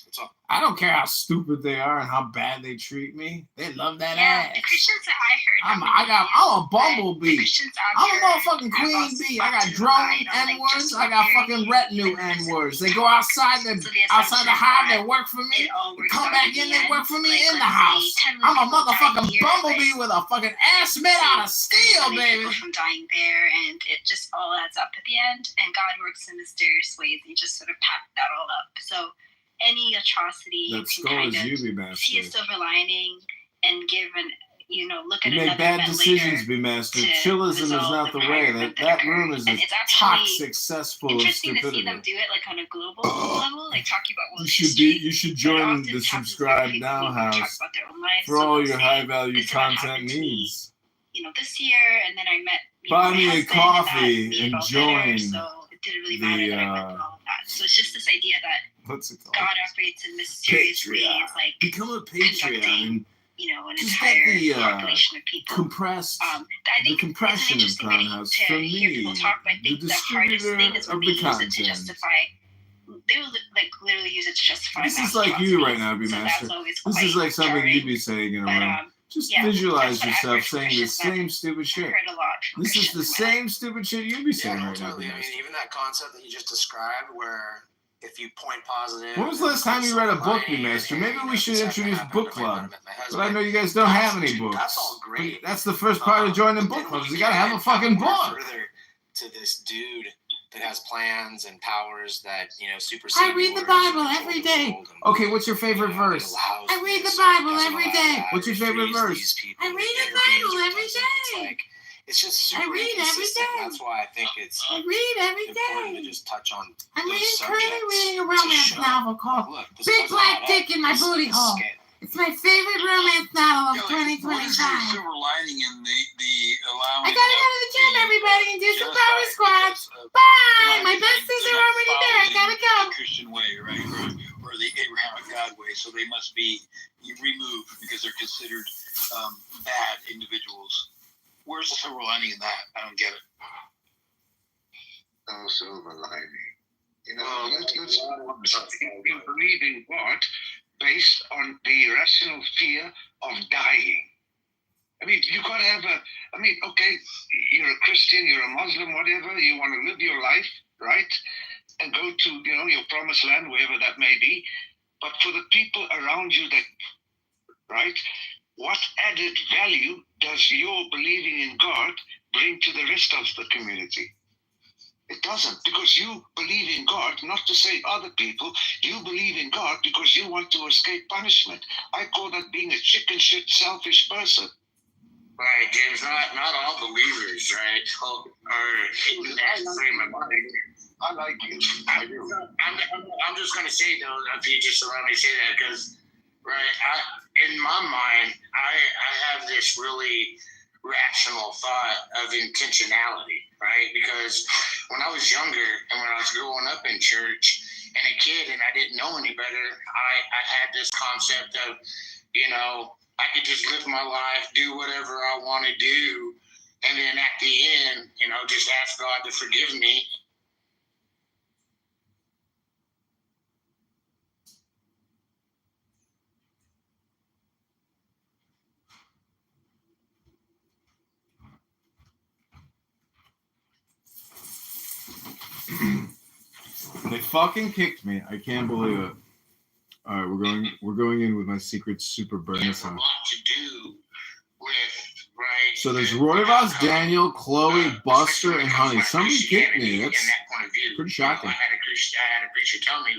It's all. I don't care how stupid they are and how bad they treat me. They love that ass. The Christians that I heard. I'm a bumblebee. Christians I'm a motherfucking queen bee. I got drone N-words. I got fucking retinue N-words. They go outside the hive. They work for me. Come back in. They work for me in the house. I'm a motherfucking bumblebee with a fucking ass made out of steel, baby. From dying there, and it just all adds up at the end. And God works in mysterious ways. He just sort of packed that all up. So any atrocity, That skull is you, be master. See a silver lining and give an look at you make bad decisions, be master. Chillism is not the way. That room is a toxic cesspool of stupidity. Interesting to see them do it like on a global level, like talking about you should join the subscribe now house for all your high value content needs. This year, and then I met. Buy me a coffee and join. So it didn't really matter that I went through all of that. So it's just this idea that what's it called? God operates in mysterious ways, like become a Patreon. An just entire get the population of people. Compressed, I think the compression of Crown House for me, the distributor of the content. They will literally use it to justify. This is like you right now, be master. This is like something you'd be saying in a room. Just visualize yourself saying the same stupid shit. This is the same stupid shit you'd be saying right now. I mean, even that concept that you just described, where if you point positive. When was the last time you read a book, be master? Maybe we should introduce book club. But I know you guys don't have any books. That's all great. That's the first part of joining book clubs. You gotta have a fucking book. To this dude that has plans and powers that supersede. I read the Bible every day. Okay, what's your favorite verse? I read the Bible every day. What's your favorite verse? I read the Bible every day. It's just super inconsistent. That's why I think it's important to just touch on those currently reading a romance novel called Big Black Dick in My Booty Hole. It's my favorite romance novel of 2025. What is the silver lining in the allowing? I gotta go to the gym, everybody, and do some power squats. Bye! My besties are already there. I gotta go. The Christian way, right? Or the Abrahamic God way. So they must be removed because they're considered bad individuals. Where's the silver lining in that? I don't get it. No silver lining. Let's you believe in God based on the irrational fear of dying. I mean, you gotta have okay, you're a Christian, you're a Muslim, whatever, you want to live your life, right? And go to, your promised land, wherever that may be. But for the people around you right, what added value does your believing in God bring to the rest of the community? It doesn't, because you believe in God, not to save other people. You believe in God because you want to escape punishment. I call that being a chicken shit, selfish person. Right, James. Not all believers, right, are in that frame of mind. I like you. I do. I'm just going to say, though, if you just allow me to say that, because, right, in my mind, I have this really rational thought of intentionality, right? Because when I was younger and when I was growing up in church and a kid and I didn't know any better, I had this concept of, I could just live my life, do whatever I want to do, and then at the end, just ask God to forgive me. They fucking kicked me. I can't believe it. All right, we're going in with my secret super burn. A lot to do with, right? So there's Roy Voss, Daniel, Chloe, Buster, and Honey. Somebody kicked me. That's pretty shocking. I had a preacher tell me,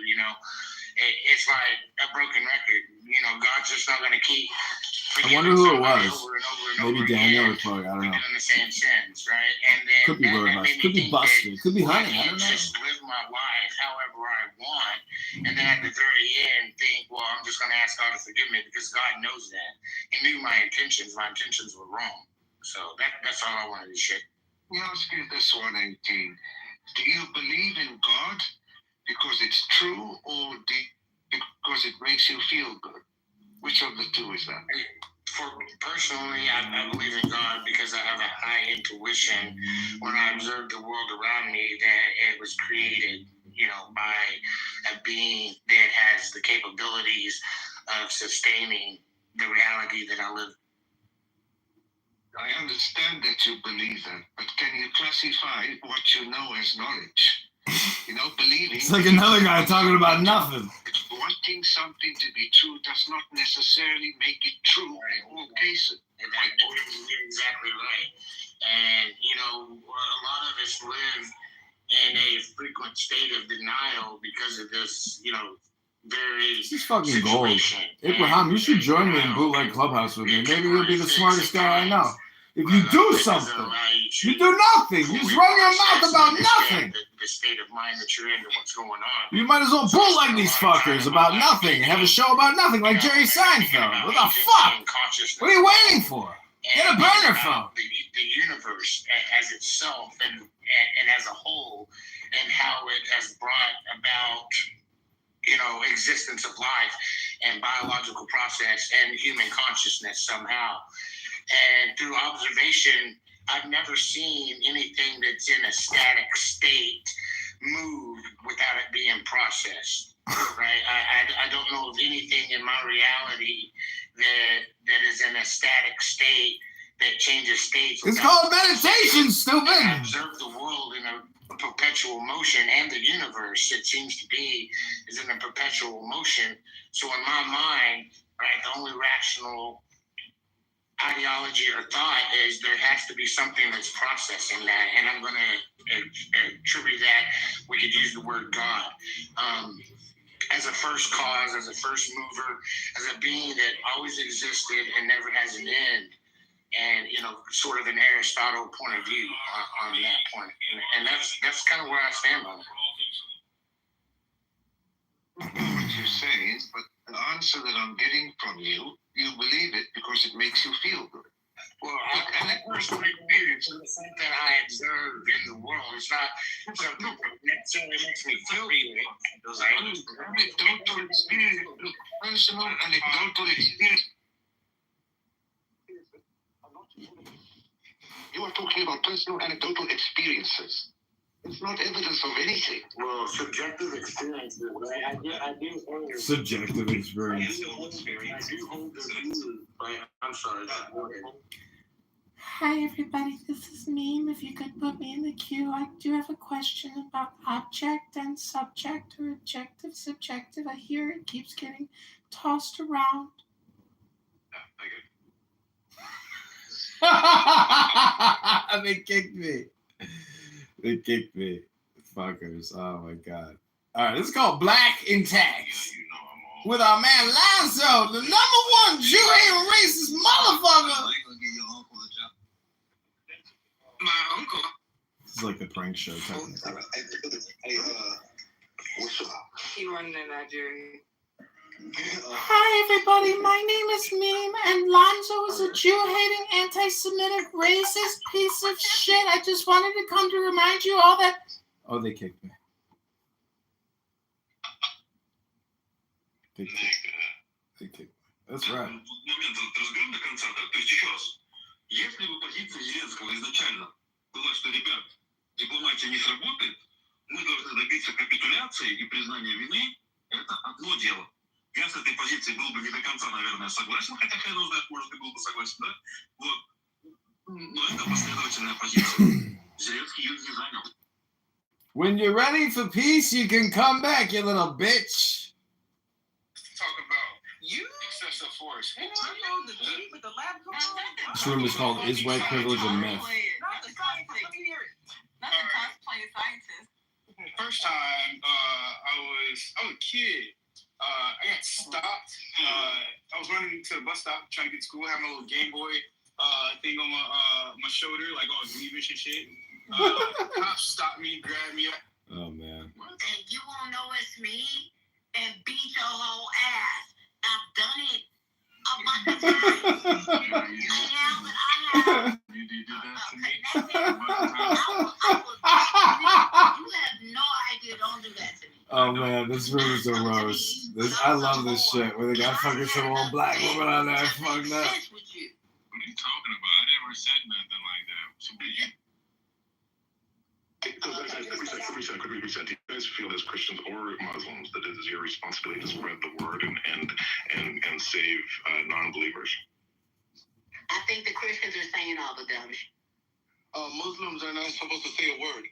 it's like a broken record. God's just not going to keep. I wonder who it was. Over and over and maybe over Daniel again. or Chloe. I don't know. Doing the same sins, right? And then could be Roy Voss. Could be Buster. Could be Honey. I don't know. Just live my life however I want, and then at the very end think, well, I'm just going to ask God to forgive me because God knows that. He knew my intentions. My intentions were wrong. So that's all I wanted to share. Let's do this one, 18. Do you believe in God because it's true, or because it makes you feel good? Which of the two is that? For personally, I believe in God because I have a high intuition when I observe the world around me that it was created, by a being that has the capabilities of sustaining the reality that I live. I understand that you believe that, but can you classify what you know as knowledge? Believing... It's like another guy talking about nothing. Wanting something to be true does not necessarily make it true in all cases. You're exactly right. And, a lot of us live in a frequent state of denial because of this, very... This is fucking gold. Abraham, you should join me in Bootleg Clubhouse with me. Maybe you'll be the smartest guy I know. If you do something, you do nothing. You just run your mouth about nothing. The state of mind that you're in and what's going on. You might as well bootleg these fuckers about nothing. Have a show about nothing like Jerry Seinfeld. What the fuck? What are you waiting for? Get a burner phone. The universe as itself and as a whole, and how it has brought about, existence of life and biological process and human consciousness somehow. And through observation, I've never seen anything that's in a static state move without it being processed. Right? I don't know of anything in my reality that is in a static state that changes states. It's called meditation, stupid. I observe the world in a perpetual motion, and the universe, it seems to be, is in a perpetual motion. So in my mind, right, the only rational ideology or thought is there has to be something that's processing that, and I'm going to attribute that. We could use the word God as a first cause, as a first mover, as a being that always existed and never has an end, and sort of an Aristotle point of view on that point, and that's kind of where I stand on it. I know what you're saying, but the answer that I'm getting from you believe it because it makes you feel good. Well, I personally experience the thing that I observe in the world. It's not something that necessarily makes me feel good. Anecdotal experience. Personal anecdotal experience. You are talking about personal anecdotal experiences. It's not evidence of anything. Well, subjective experiences, right? I do hold subjective experience. I do hold the view, right? I'm sorry. Hi, everybody. This is Meme. If you could put me in the queue, I do have a question about object and subject, or objective, subjective. I hear it keeps getting tossed around. They kicked me. They kicked me. Fuckers. Oh my god. Alright, this is called Black in Tax. With our man Lazo, the #1 Jew-hating racist motherfucker. My uncle. This is like the prank show technically. What's up? He running in Nigeria. Hi, everybody. My name is Meme, and Lonzo is a Jew-hating, anti-Semitic, racist piece of shit. I just wanted to come to remind you all that... Oh, they kicked me. They kicked me. That's right. Если бы позиция Зеленского изначально была, что, ребят, дипломатия не сработает, мы должны добиться капитуляции и признания вины, это одно дело. Я с этой позицией был бы не до конца, наверное, согласен, хотя хрен его знает, может, и был бы согласен, да? Вот. Но это последовательная позиция. Зеленский ее не занял. When you're ready for peace, you can come back, you little bitch. Talk about excessive force. This room is called Is White Privilege a Myth? First time, I was a kid. I got stopped. I was running to the bus stop trying to get to school, having a little Game Boy thing on my shoulder, like all Dweebish and shit. Cops stopped me, grabbed me up. Oh man. And you won't know it's me and beat your whole ass. I've done it a bunch of times. And now that I have connected, I will This room is a roast. I love this shit where the guy fucking some old black woman on there fucked up. What are you talking about? I never said nothing like that. So you guys feel as Christians or Muslims that it is your responsibility to spread the word and save non-believers? I think the Christians are saying all the dumb shit. Muslims are not supposed to say a word.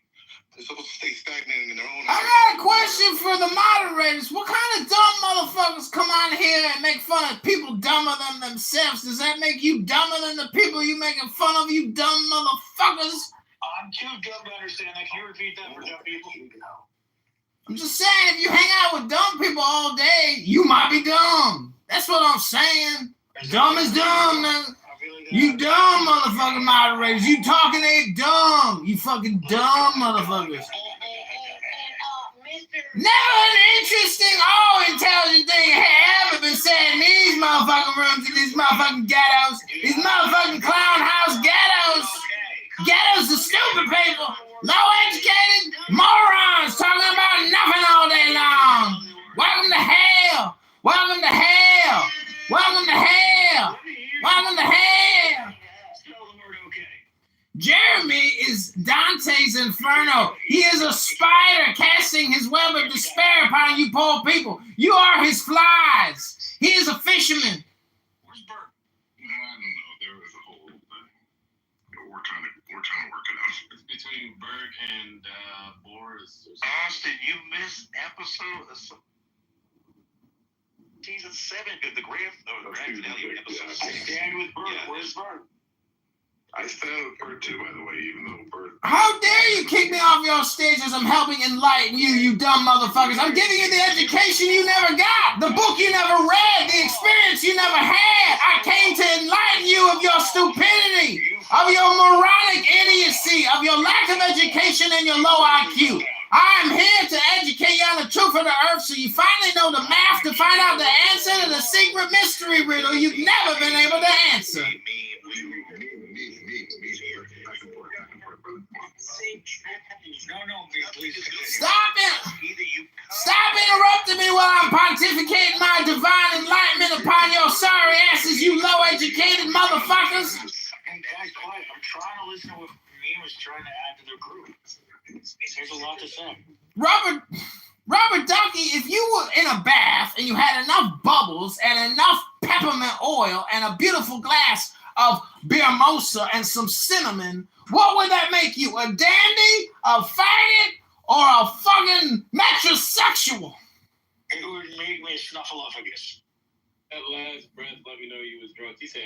They're supposed to stay stagnant in their own. I got a question for the moderators. What kind of dumb motherfuckers come on here and make fun of people dumber than themselves? Does that make you dumber than the people you making fun of, you dumb motherfuckers? I'm too dumb to understand that. Can you repeat that for dumb people? I'm just saying, if you hang out with dumb people all day, you might be dumb. That's what I'm saying. Dumb is dumb, man. You dumb motherfucking moderators. You talking ain't dumb. You fucking dumb motherfuckers. Never an interesting or intelligent thing had ever been said in these motherfucking rooms, in these motherfucking ghettos, these motherfucking clown house ghettos. Ghettos are stupid people, low educated morons talking about nothing all day long. Welcome to hell. Welcome to hell. Welcome to hell. Welcome to hell. Jeremy is Dante's Inferno. He is a spider casting his web of despair upon you poor people. You are his flies. He is a fisherman. Where's Bert? I don't know. There was a whole thing. We're trying to work it out. It's between Bert and Boris. Austin, you missed episode of season 7, the grand finale of episode 6. I stand with Bert. Yeah. Where's Bert? I stand with Bert too, by the way, even though Bert. How dare you kick me off your stage as I'm helping enlighten you, you dumb motherfuckers. I'm giving you the education you never got, the book you never read, the experience you never had. I came to enlighten you of your stupidity, of your moronic idiocy, of your lack of education and your low IQ. I am here to educate you on the truth of the earth so you finally know the math to find out the answer to the secret mystery riddle you've never been able to answer. Stop it! Stop interrupting me while I'm pontificating my divine enlightenment upon your sorry asses, you low-educated motherfuckers! And guys, quiet. I'm trying to listen to what Naeem was trying to add to their group. There's a lot to say. Robert Ducky, if you were in a bath and you had enough bubbles and enough peppermint oil and a beautiful glass of beer mosa and some cinnamon, what would that make you? A dandy, a faggot, or a fucking metrosexual? It would make me a snuffleupagus. That last breath let me know you was drunk. He said,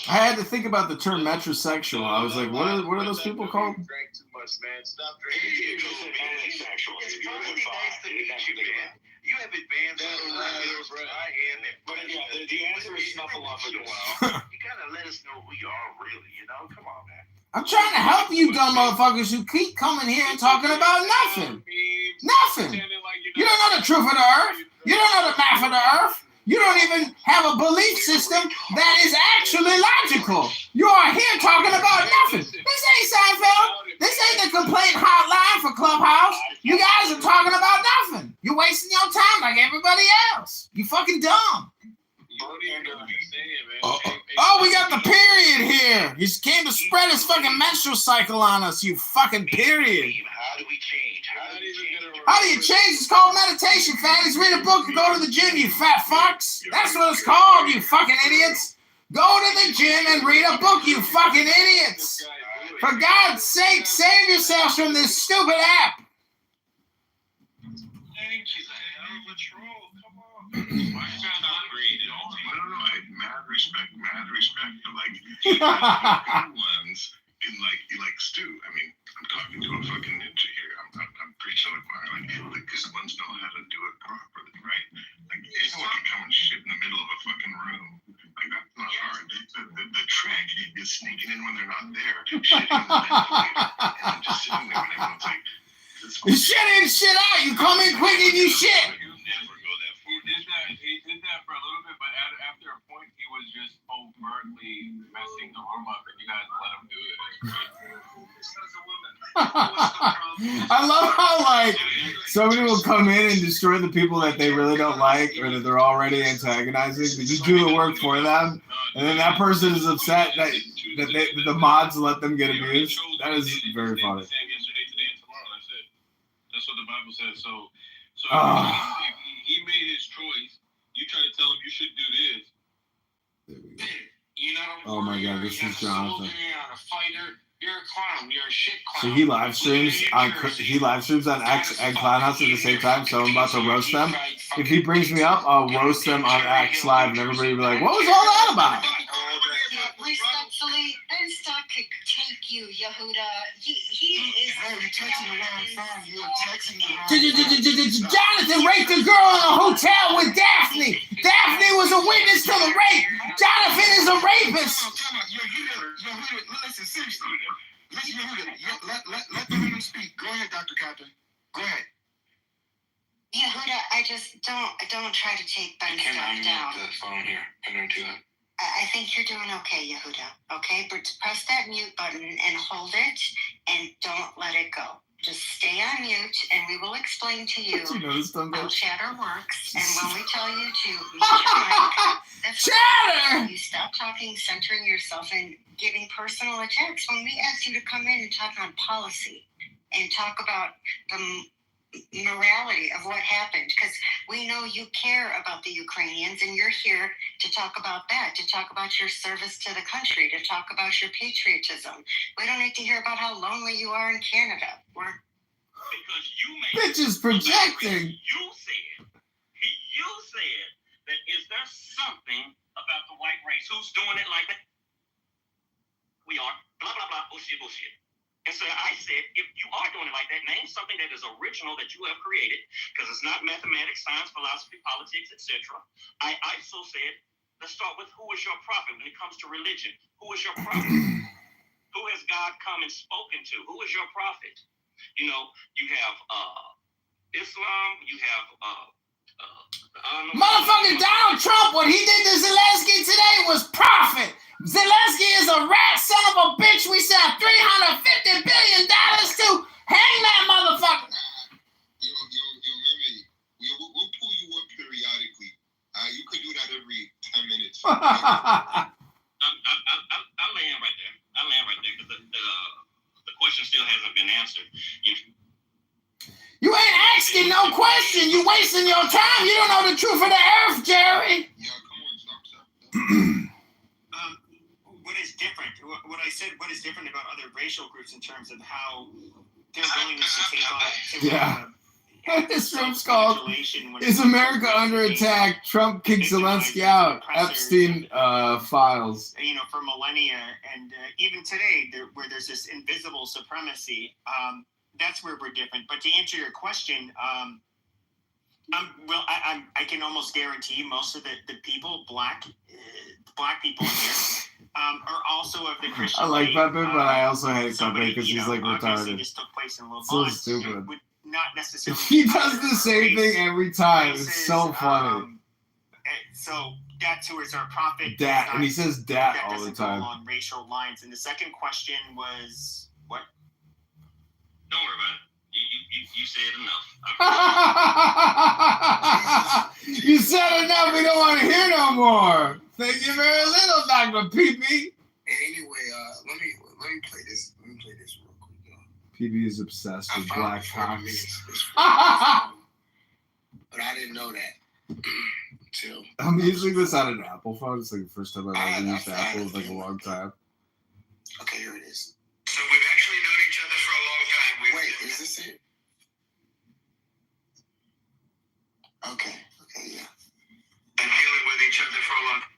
I had to think about the term metrosexual. I was like, what are those people called? You drank too much, man. Stop drinking. You have advanced. But yeah, the answer is snuffleupagus. You gotta let us know who you are, really. You know, come on, man. I'm trying to help you dumb motherfuckers who keep coming here and talking about nothing. Nothing. You don't know the truth of the earth. You don't know the math of the earth. You don't even have a belief system that is actually logical. You are here talking about nothing. This ain't Seinfeld. This ain't the complaint hotline for Clubhouse. You guys are talking about nothing. You're wasting your time like everybody else. You fucking dumb. Oh, we got the period here. He came to spread his fucking menstrual cycle on us, you fucking period. How do we change? How do you change? It's called meditation, fatties. Read a book and go to the gym, you fat fucks. That's what it's called, you fucking idiots. Go to the gym and read a book, you fucking idiots. For God's sake, save yourselves from this stupid app. Mad respect for like ones in like Stu. I mean, I'm talking to a fucking ninja here. I'm preaching to the choir. Like these ones know how to do it properly, right? Like anyone can come and shit in the middle of a fucking room. Like that's not hard. The trick is sneaking in when they're not there, shitting in the ventilator, and then just sitting there when everyone's like, you shit in, shit out. You come in quick and you shit. He did that for a little bit, but after a point, he was just overtly messing the room up, and you guys let him do it. I love how, like, somebody will come in and destroy the people that they really don't like or that they're already antagonizing. But you do the work for them, and then that person is upset that the mods let them get abused. That is very funny. That's what the Bible says. So if he made his choice, you try to tell him you should do this. You're not a Oh my warrior, God, this you're is not a Jonathan. soldier, you're not a fighter. You're a clown. You're a shit clown. So he live streams on X and Clownhouse at the same time. So I'm about to roast them. If he brings me up, I'll roast them on X Live, and everybody will be like, "What was all that about?" Respectfully, Ben Stock could take you, Yehuda. He is. Oh, you're texting the wrong phone. You're texting the wrong phone. Jonathan raped a girl in a hotel with Daphne. Daphne was a witness to the rape. Jonathan is a rapist. Listen, seriously. Let the woman speak. Go ahead, Dr. Captain. Go ahead. Yehuda, I just don't try to take Ben Stock down. The phone here. Put her to that. I think you're doing okay, Yehuda. Okay, but press that mute button and hold it, and don't let it go. Just stay on mute, and we will explain to you how chatter works. And when we tell you to mute your mic, that's chatter. You stop talking, centering yourself, and giving personal attacks. When we ask you to come in and talk on policy and talk about the morality of what happened, because we know you care about the Ukrainians, and you're here to talk about that, to talk about your service to the country, to talk about your patriotism. We don't need to hear about how lonely you are in Canada. Because you made Bitches projecting. You said that is there something about the white race who's doing it like that? We are blah blah blah bullshit. And so I said, if you are doing it like that, name something that is original that you have created, because it's not mathematics, science, philosophy, politics, etc. I also said, let's start with who is your prophet when it comes to religion. Who is your prophet? Who has God come and spoken to? Who is your prophet? You know, you have Islam, you have Motherfucking Donald Trump, what he did to Zelensky today was profit. Zelensky is a rat son of a bitch. We sell $350 billion to hang that motherfucker. Yo, Mary, we'll pull you up periodically. You could do that every 10 minutes. I land right there because the question still hasn't been answered. You ain't asking no question. You wasting your time. You don't know the truth of the earth, Jerry. Yeah, come on, stop. What is different? What I said, what is different about other racial groups in terms of how their willingness to take on This room's called "Is America Under Attack? Trump Kicked Zelensky Out." Epstein files. You know, for millennia, and even today, where there's this invisible supremacy. That's where we're different. But to answer your question, I can almost guarantee most of the people, black people here, are also of the Christian. I like faith. Pepe, but I also hate Pepe because he's like obviously retarded. this took place in Louisville. So stupid. Would not necessarily. He does the same thing every time. It's so funny. So that's who is our prophet. Dat, and he says dat all the time. On racial lines. And the second question was what? Don't worry about it. You said enough. You said enough. We don't want to hear no more. Thank you very little, Dr. Pee-Pee. Anyway, let me play this. Let me play this real quick. Pee-Pee is obsessed with black cocks. But I didn't know that. I'm using this on an Apple phone. It's like the first time I've ever used Apple in like a long time. Okay, here it is. So we've actually known each other for a long time. Wait, is this it? Okay, yeah. Been dealing with each other for a long time.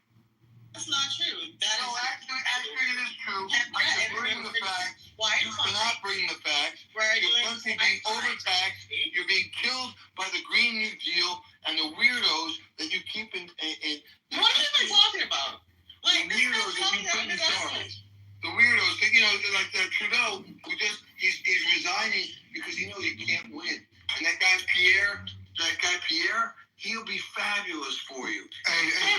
That's not true. That No, actually, it is true. I can bring the facts. Why You cannot bring the facts. You're constantly being overtaxed. You're being killed by the Green New Deal and the weirdos that you keep in What are you even talking about? Like, the weirdos that you put in charge. The weirdos, you know, like Trudeau, he's resigning because he knows he can't win. And that guy Pierre, he'll be fabulous for you. Hey,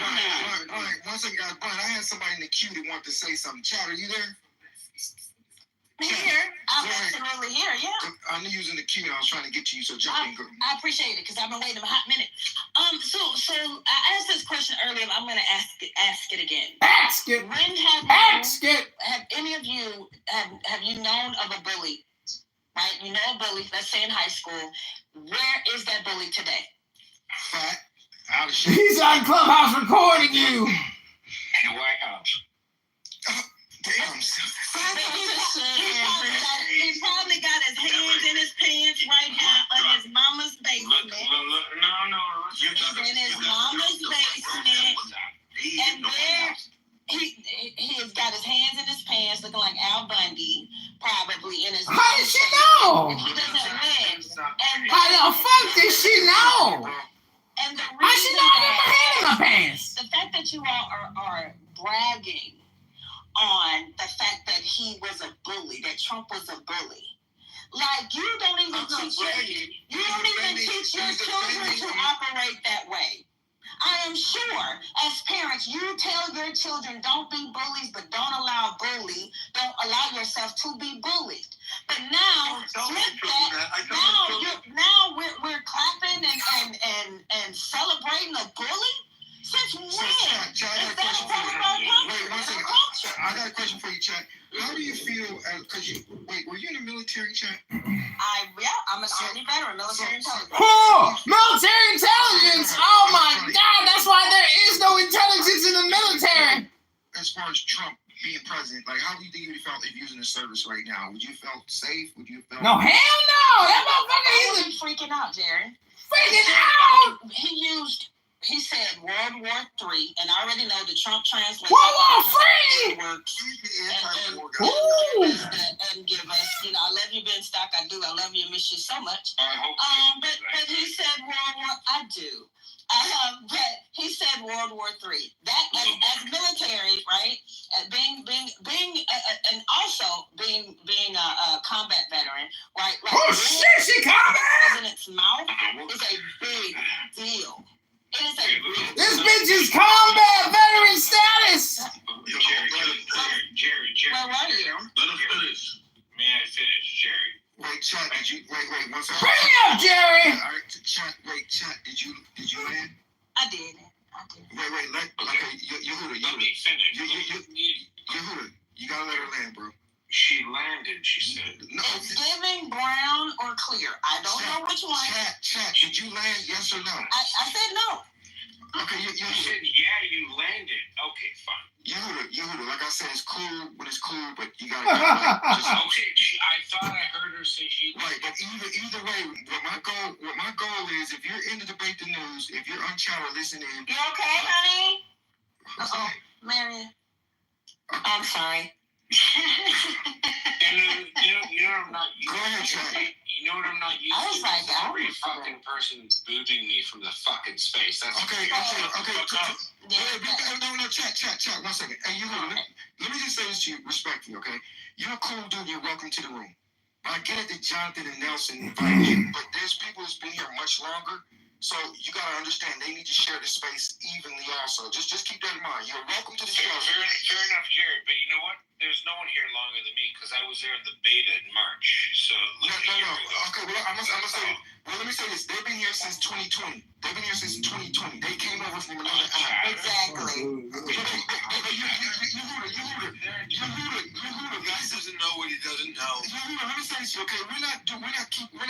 Brian, one second, guys. Brian, I had somebody in the queue that wanted to say something. Chad, are you there? Here, I'm absolutely here. Yeah. I knew you was in the queue, and I was trying to get to you, so jump in. I appreciate it because I've been waiting a hot minute. So I asked this question earlier. I'm going to ask it again. Ask it. When have any of you have you known of a bully? Right, you know a bully. Let's say in high school. Where is that bully today? Fat, out of shape. He's on Clubhouse recording you. In the White House. Damn. He probably got his hands in his pants right now in his mama's basement. No. He's in his mama's basement. And there he has got his hands in his pants looking like Al Bundy, probably in his. How did she know? And he doesn't win. And how the fuck did she know? And the reason how she know I got my hand in my pants? The fact that you all are bragging on the fact that he was a bully, that Trump was a bully. Like, you don't even teach your children to operate that way. I am sure, as parents, you tell your children, don't be bullies, but don't allow yourself to be bullied. But now, now we're clapping and celebrating a bully? Since when? I got a question for you, Chad. How do you feel? Were you in the military, Chad? I'm a Army veteran, military intelligence. Oh, military intelligence! Oh my God, that's why there is no intelligence in the military. As far as Trump being president, like, how do you think you would have felt if he was in the service right now? Would you have felt safe? Would you have felt? No, hell no! That motherfucker isn't freaking out, Jared. Freaking out! He said World War III, and I already know the Trump translation. World War III! And give us, I love you, Ben Stock. I do. I love you, miss you so much. But he said World War. I do. But he said World War III. That as military, right? And also being a combat veteran, right? Like, oh shit, she combat! President's mouth is a big deal. This bitch is combat veteran status. Jerry. Where were you? Let him finish. May I finish, Jerry? Wait, Chad, did you wait 1 second? Bring me up, Jerry. All right, Chad, did you land? I did. Wait, okay, you let me finish. You gotta let her land, bro. She landed, she said. No. It's giving brown or clear. I don't know which one. Chat, did you land, yes or no? I said no. Okay, you said, yeah, you landed. Okay, fine. You like I said, it's cool when it's cool, but you gotta okay, I thought I heard her say she right, but either way, what my goal is, if you're in the debate the news, if you're on channel listening. You okay, honey? Uh-oh, Marion. I'm sorry. You know I'm not used. Go ahead, Chad. You know what I'm not used to? I was like, every fucking person booting me from the fucking space. That's okay. No, chat. 1 second. Hey, let me just say this to you respectfully, okay? You're a cool dude. You're welcome to the room. I get it that Jonathan and Nelson invited you, but there's people that's been here much longer. So you gotta understand they need to share the space evenly also. Just keep that in mind. You're welcome to the show. Fair enough, Jared. But you know what? There's no one here longer than me because I was there in the beta in March. So no. Okay, well I'm gonna say. Well, let me say this. They've been here since 2020. They came over from another app. Exactly. You doesn't know what he doesn't know. Let me say this, okay? We're not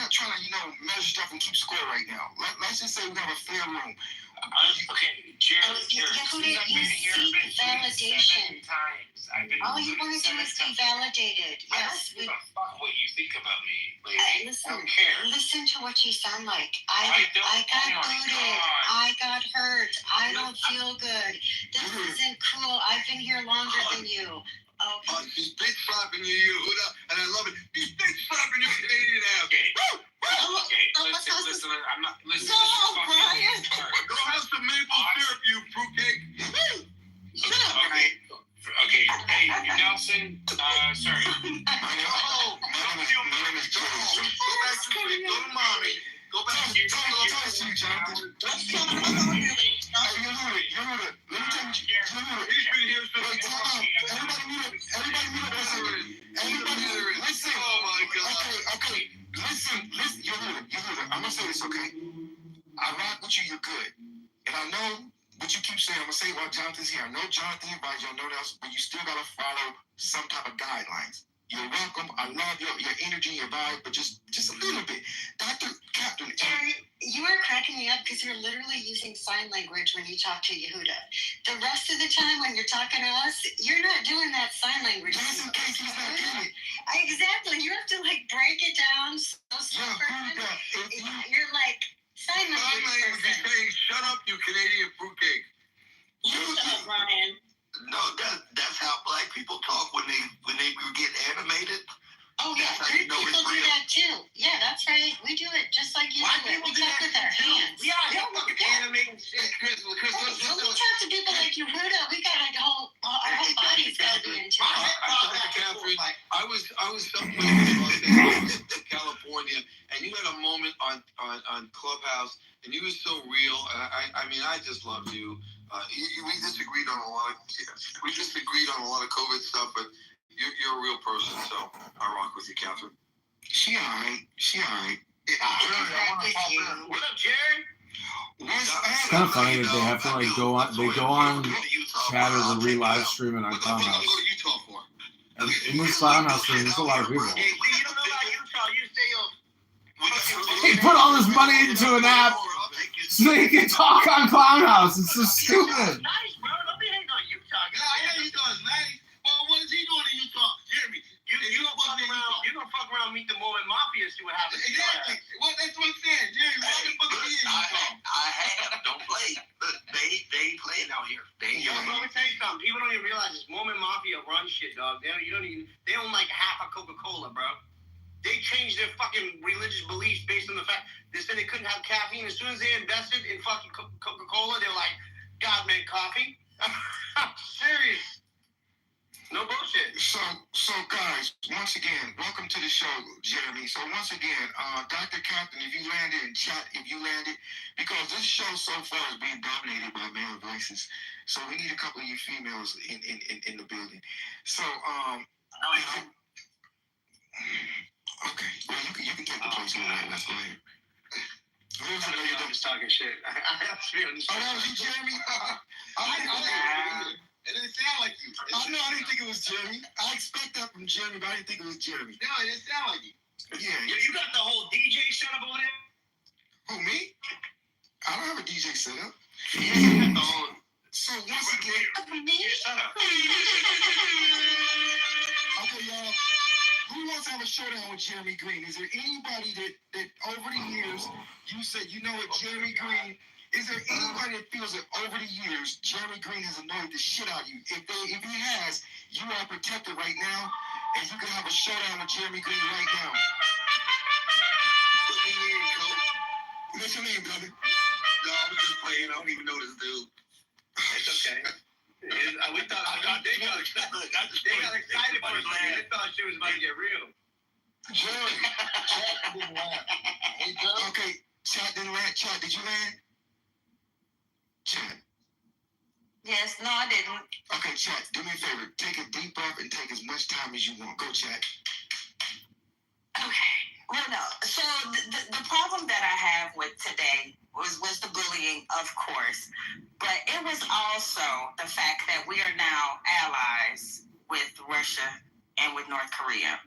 trying to measure stuff and keep score right now. Let's just say we have a fair room. Okay, Jared. You seek validation. All you want to do is be validated. Yes. I don't give a fuck what you think about me, lady. Listen, I don't care. Listen to what you sound like. I got booted. I got hurt. I don't feel good. This isn't cool. I've been here longer than you. Okay. He's bitch slapping you, and I love it. He's bitch slapping you, Canadian ass. Okay, listen, I'm not listening. No, Brian. Go have some maple syrup, you fruitcake. Okay, hey, Nelson, sorry. My name is Jones. Go back to sleep. Go to mommy. Go back to you, Jonathan. He's been here since. Everybody mute up. I rock with you, you're good. And I know what you keep saying. I'm going to say while Jonathan's here. I know Jonathan invites you, I know that, but you still got to follow some type of guidelines. You're welcome. I love your energy, your vibe, but just a little bit. Dr. Captain. Jerry, you are cracking me up because you're literally using sign language when you talk to Yehuda. The rest of the time when you're talking to us, you're not doing that sign language. Just in case he's not getting it. Exactly. You have to like break it down so slow. You're like sign language person. Saying, shut up, you Canadian fruitcake. Shut up, Brian. No, that's how black people talk when they get animated. Oh yeah, Greek people do that too. Yeah, that's right. We do it just like you do it. We talk with our hands. Yeah, don't fucking animate shit. Chris, when we talk to people like Yehuda, we got our whole body's got to be into it. I was somewhere in Los Angeles, California, and you had a moment on Clubhouse, and you were so real. I mean, I just loved you. We disagreed on a lot of COVID stuff, but you're a real person, so I rock with you, Catherine. She all right. What up, Jerry? It's kind of funny that they have to like go on. They go on Chatter to re-live stream it on Clownhouse. And in this Clownhouse stream, there's a lot of people. Hey, see, you don't know about Utah. You stay They put all this money into an app so they can talk on Clownhouse. It's so stupid. Nice, bro. Don't be hating on Utah. Yeah, I know Utah is nice. Well, what is he doing in Utah? Jeremy, you gonna fuck around, meet the Mormon Mafia, see what happens. Exactly. Well, that's what I'm saying. Jeremy, why the fuck are you in Utah? I have. Don't play. They ain't playing out here. They ain't Let me tell you something. People don't even realize this Mormon Mafia run shit, dog. They own like half a Coca-Cola, bro. They changed their fucking religious beliefs based on the fact they said they couldn't have caffeine. As soon as they invested in fucking Coca-Cola, they're like, God made coffee. Serious. No bullshit. So guys, once again, welcome to the show, Jeremy. So once again, Dr. Captain, if you landed in chat, because this show so far is being dominated by male voices. So we need a couple of you females in the building. So okay, well you can take the place. Let's go ahead. I'm just talking shit. I have to be on the show. Oh, that was you, Jeremy? It didn't sound like you. I didn't think it was Jeremy. I expect that from Jeremy, but I didn't think it was Jeremy. No, it didn't sound like you. Yeah. You got the whole DJ setup over there? Who, me? I don't have a DJ setup. So once again, okay, y'all. Who wants to have a showdown with Jeremy Green? Is there anybody that over the years you said, you know what, Jeremy Green? Is there anybody that feels that over the years Jeremy Green has annoyed the shit out of you? If he has, you are protected right now, and you can have a showdown with Jeremy Green right now. Put me in, coach. What's your name, brother? No, I'm just playing. I don't even know this dude. It's okay. We thought they got excited for us. They thought shit was about to get real. Jerry, chat didn't land. Hey, Joe. Okay, chat didn't land. Chat, did you land? Chat. Yes, no, I didn't. Okay, chat, do me a favor. Take a deep breath and take as much time as you want. Go, chat. Okay. Well, no. So the problem that I have with today was the bullying, of course, but it was also the fact that we are now allies with Russia and with North Korea.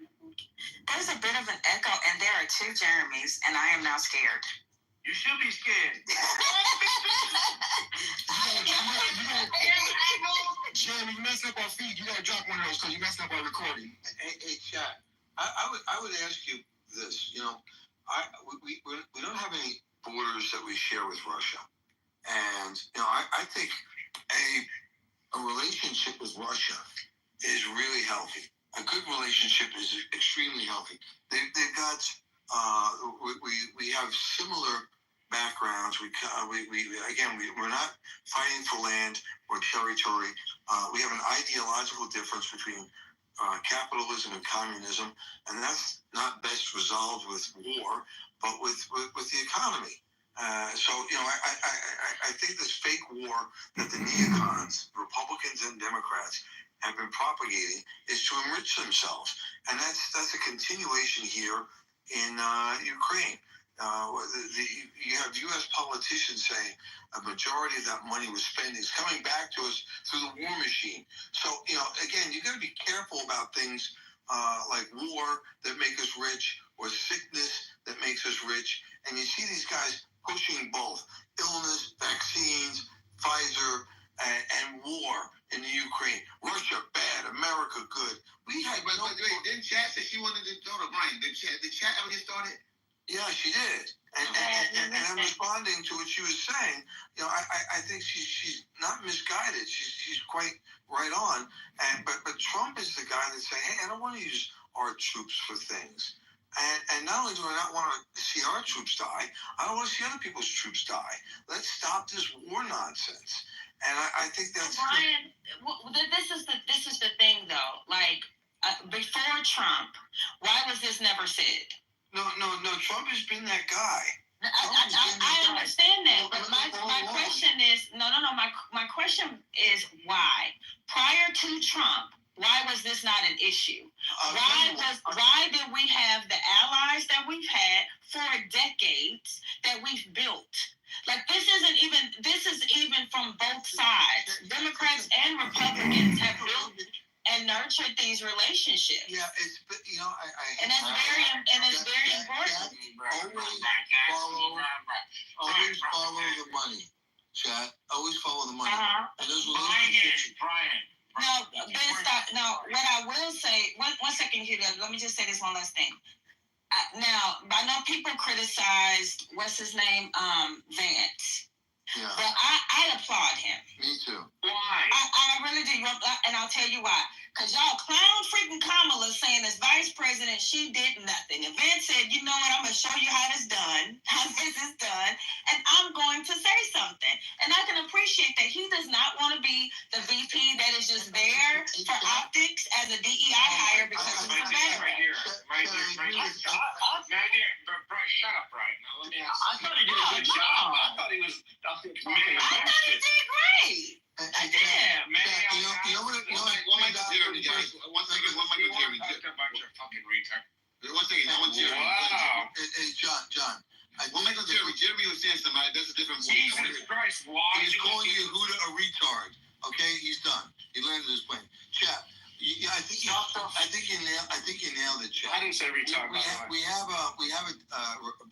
There's a bit of an echo, and there are two Jeremys, and I am now scared. You should be scared. Jeremy, you messing up our feed. You gotta drop one of those because you messing up our recording. Hey, chat. I would ask you this. You know, we don't have any borders that we share with Russia, and you know, I think a relationship with Russia is really healthy. A good relationship is extremely healthy. They've got we have similar backgrounds. We're not fighting for land or territory. We have an ideological difference between capitalism and communism, and that's not best resolved with war, but with the economy. So you know, I think this fake war that the neocons, Republicans and Democrats, have been propagating is to enrich themselves, and that's a continuation here in Ukraine. You have U.S. politicians saying a majority of that money was spent is coming back to us through the war machine. So, again, you got to be careful about things like war that make us rich or sickness that makes us rich. And you see these guys pushing both illness, vaccines, Pfizer, and war in the Ukraine. Russia bad, America good. We had but wait, didn't Chad say she wanted to go to Brian? Did Chad ever get started? Yeah, she did. And I'm responding to what she was saying. I think she's not misguided. She's quite right on. But Trump is the guy that's saying, hey, I don't want to use our troops for things. And not only do I not want to see our troops die, I don't want to see other people's troops die. Let's stop this war nonsense. And I think that's Brian. This is the thing though. Like before Trump, why was this never said? No. Trump has been that guy. I understand that, but my question is no. My question is why? Prior to Trump, why was this not an issue? Why did we have the allies that we've had for decades that we've built? Like this is even from both sides. Democrats and Republicans have built and nurtured these relationships. Yeah, it's and it's very important. Always follow the money, chat. Always follow the money. And those Brian. No, Ben, stop. No, what I will say, one second, Hugo. Let me just say this one last thing. Now, I know people criticized what's his name, Vance. Yeah. But I applaud him. Me too. Why? I really do, and I'll tell you why. Because y'all clown freaking Kamala saying as vice president, she did nothing. And Vance said, you know what, I'm going to show you how this is done, and I'm going to say something. And I can appreciate that he does not want to be the VP that is just there for optics as a DEI hire because he's a veteran. Right here. Shut up, Brian. Now let me ask. I thought he did a good job. I thought he was. I thought he did great. I did. One mic to Jeremy, guys. One second, one mic to Jeremy. About your fucking retard. One second, I want Jeremy. Wow. Hey, John. One mic to Jeremy. Jeremy was saying something. That's a different voice. Jesus Christ, why? He's calling you Huda a retard. Okay, he's done. He landed his plane. Chat. Yeah, I think you nailed it, Chad. I didn't say retard. We have a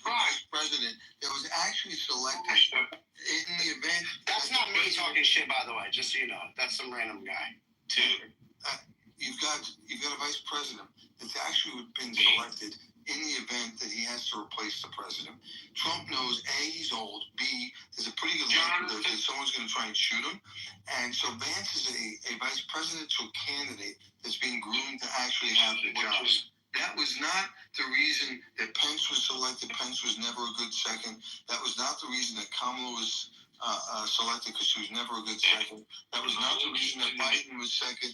vice president that was actually selected in the event. That's not me talking shit, by the way. Just so you know, that's some random guy. You've got a vice president that's actually been selected in the event that he has to replace the president. Trump knows A, he's old. B, there's a pretty good likelihood that someone's going to try and shoot him. And so Vance is a vice presidential candidate that's being groomed to actually have the job. That was not the reason that Pence was selected. Pence was never a good second. That was not the reason that Kamala was selected because she was never a good second. That was not the reason that Biden was second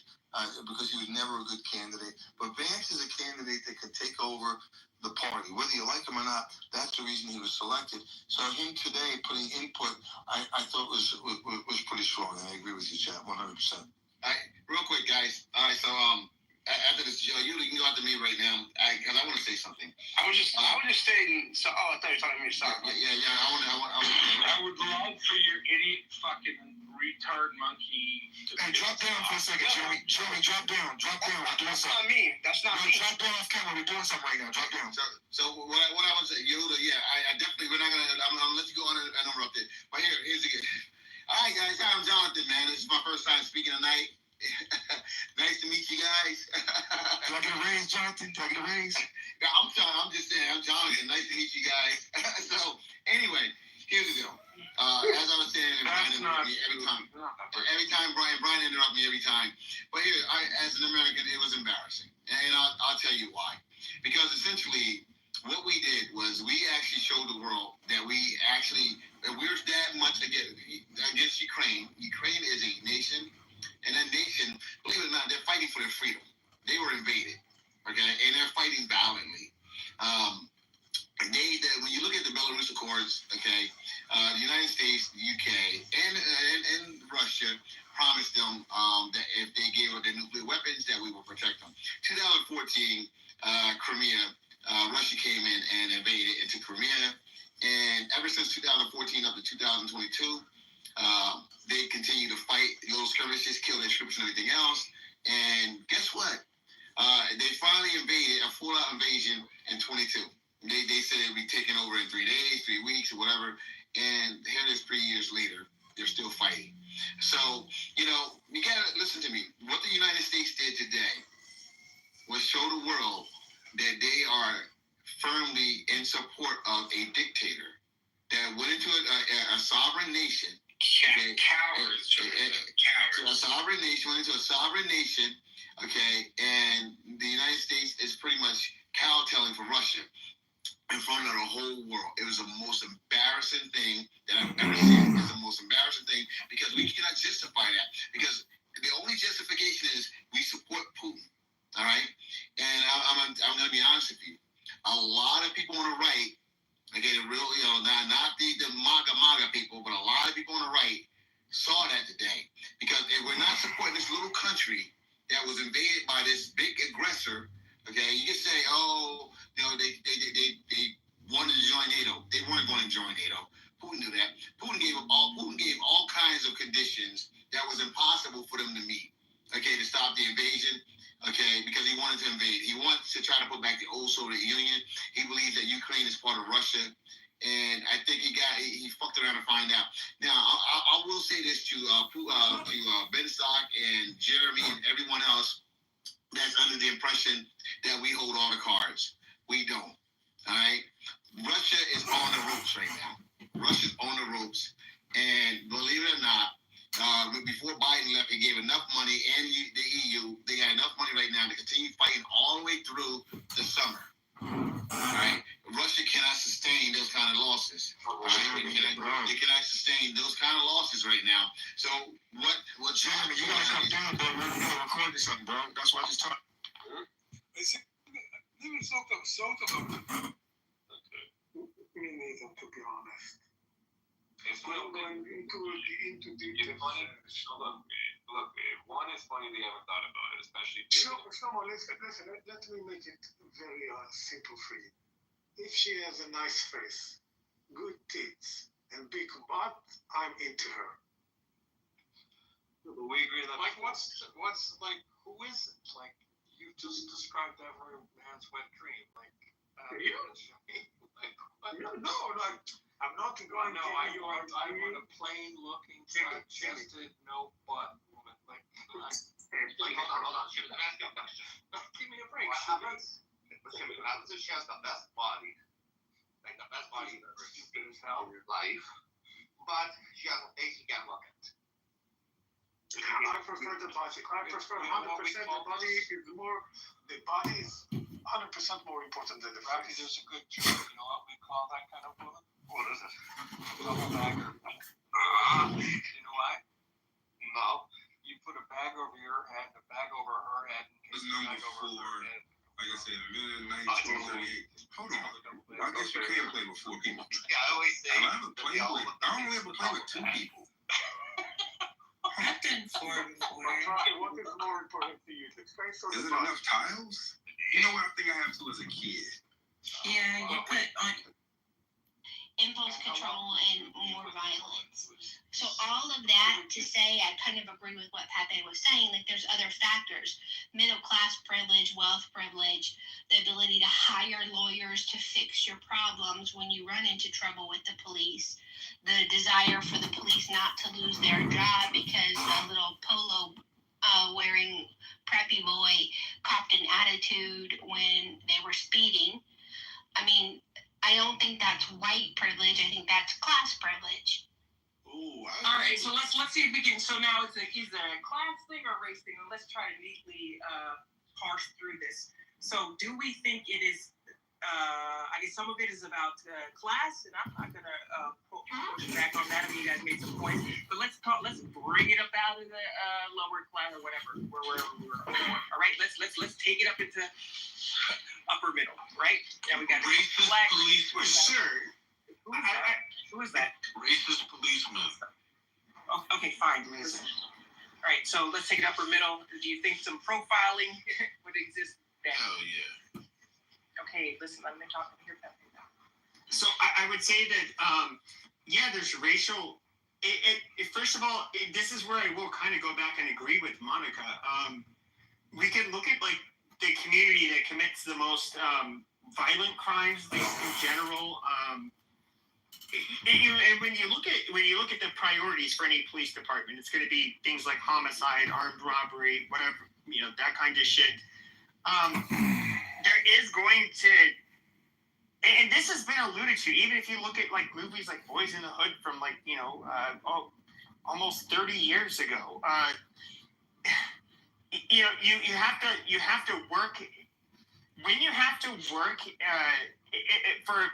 because he was never a good candidate. But Vance is a candidate that could take over the party. Whether you like him or not, that's the reason he was selected. So him today putting input, I thought was pretty strong. And I agree with you, Chad, 100%. All right, real quick, guys. All right, so after this, you can go after me right now, because I want to say something. I was just stating. So, I thought you were talking to me. Sorry. Yeah. I would love for your idiot fucking retard monkey. Hey, drop down for a second, Jeremy. Jeremy, drop down. We're doing something. That's not me. That's not me. Drop down off camera. We're doing something right now. Drop down. So what I want to say, Yehuda, I definitely, we're not going to, I'm going to let you go on uninterrupted. But here's again. All right, guys, I'm Jonathan, man. This is my first time speaking tonight. Nice to meet you guys. Do I get a raise, Jonathan? Do I get a raise? I'm just saying, I'm Jonathan. Nice to meet you guys. So, anyway, here's the deal. As I was saying, Brian interrupted me every time. Every time, Brian interrupted me every time. But here, as an American, it was embarrassing. And I'll tell you why. Because essentially, what we did was we actually showed the world that we're that much against Ukraine. Ukraine is a nation. And that nation, believe it or not, they're fighting for their freedom. They were invaded, okay, and they're fighting violently. When you look at the Belarus Accords, okay, the United States, the UK, and Russia promised them that if they gave up their nuclear weapons, that we will protect them. 2014, Crimea, Russia came in and invaded into Crimea. And ever since 2014 up to 2022, they continue to fight little skirmishes, kill their troops and everything else. And guess what? They finally invaded, a full-out invasion in 22. They said it would be taken over in 3 days, 3 weeks, or whatever. And here it is 3 years later. They're still fighting. So, you know, you got to listen to me. What the United States did today was show the world that they are firmly in support of a dictator that went into a sovereign nation. Cowards. A sovereign nation, went into a sovereign nation, okay, and the United States is pretty much cowtelling for Russia in front of the whole world. It was the most embarrassing thing that I've ever seen. It's the most embarrassing thing because we cannot justify that. Because the only justification is we support Putin, all right? And I'm going to be honest with you. A lot of people on the right, okay, the real, you know, not the MAGA people, but a lot of people on the right saw that today. Because if we're not supporting this little country that was invaded by this big aggressor, okay, you can say, oh, you know, they wanted to join NATO. They weren't going to join NATO. Putin knew that. Putin gave all kinds of conditions that was impossible for them to meet, okay, to stop the invasion. Okay, because he wanted to invade. He wants to try to put back the old Soviet Union. He believes that Ukraine is part of Russia. And I think he fucked around to find out. Now, I will say this to Ben Stock and Jeremy and everyone else that's under the impression that we hold all the cards. We don't. All right? Russia is on the ropes right now. Russia's on the ropes. And believe it or not, before Biden left, he gave enough money, and the EU, they got enough money right now to continue fighting all the way through the summer. All right? Russia cannot sustain those kind of losses. All right? They cannot sustain those kind of losses right now. So what Jeremy, you gotta come down, bro. We're gonna record this something, bro. That's why I just talked. We need them to be honest. We're going into details. Look, one is funny they haven't thought about it, especially. Someone, listen, let me make it very simple for you. If she has a nice face, good tits, and big butt, I'm into her. But we agree that. Like, what's like? Who is it? Like, you just described every man's wet dream. Like, you? Like, no, like. I'm not going to. No, I want a plain-looking, flat-chested, no butt woman. Like, hold on. Give me a break. What happens if she has the best body, like the best body you've ever seen in your life, but she has a face you can't look at? I prefer the body. I prefer 100% the body is more. The body is 100% more important than the face. There's a good term. You know what we call that kind of woman? What is it? Double bagger. You know why? No. You put a bag over your head, a bag over her head, in case it's number 4. Like I said, a minute 1938. Hold on. I guess you can play with 4 people. Yeah, I always say. I only ever play with 2 people. I've done 4 before. What is more important to you? Is it enough tiles? You know what I think I have to as a kid? Yeah, you put on impulse control and more violence. So all of that to say, I kind of agree with what Pepe was saying, that there's other factors. Middle class privilege, wealth privilege, the ability to hire lawyers to fix your problems when you run into trouble with the police, the desire for the police not to lose their job because a little polo wearing preppy boy copped an attitude when they were speeding. I mean, I don't think that's white privilege. I think that's class privilege. Ooh, all right, so let's see if we can. So now it's either a class thing or a race thing. Let's try to neatly parse through this. So, do we think it is? I guess some of it is about class, and I'm not gonna push back on that. I mean, you guys made some points, but let's bring it up out of the lower class or whatever, wherever we were. All right, let's take it up into upper middle, right? Yeah, we got racist policeman, sir. Who is that? Racist policeman. Okay, fine. All right, so let's take it upper middle. Do you think some profiling would exist there? Hell yeah. Okay. hey, listen, let me talk to your family now. So I would say that, yeah, there's racial. First of all, this is where I will kind of go back and agree with Monica. We can look at like the community that commits the most violent crimes, like in general. And when you look at the priorities for any police department, it's going to be things like homicide, armed robbery, whatever, that kind of shit. There is going to, and this has been alluded to, even if you look at like movies like Boys in the Hood from like almost 30 years ago. You have to work when you have to work for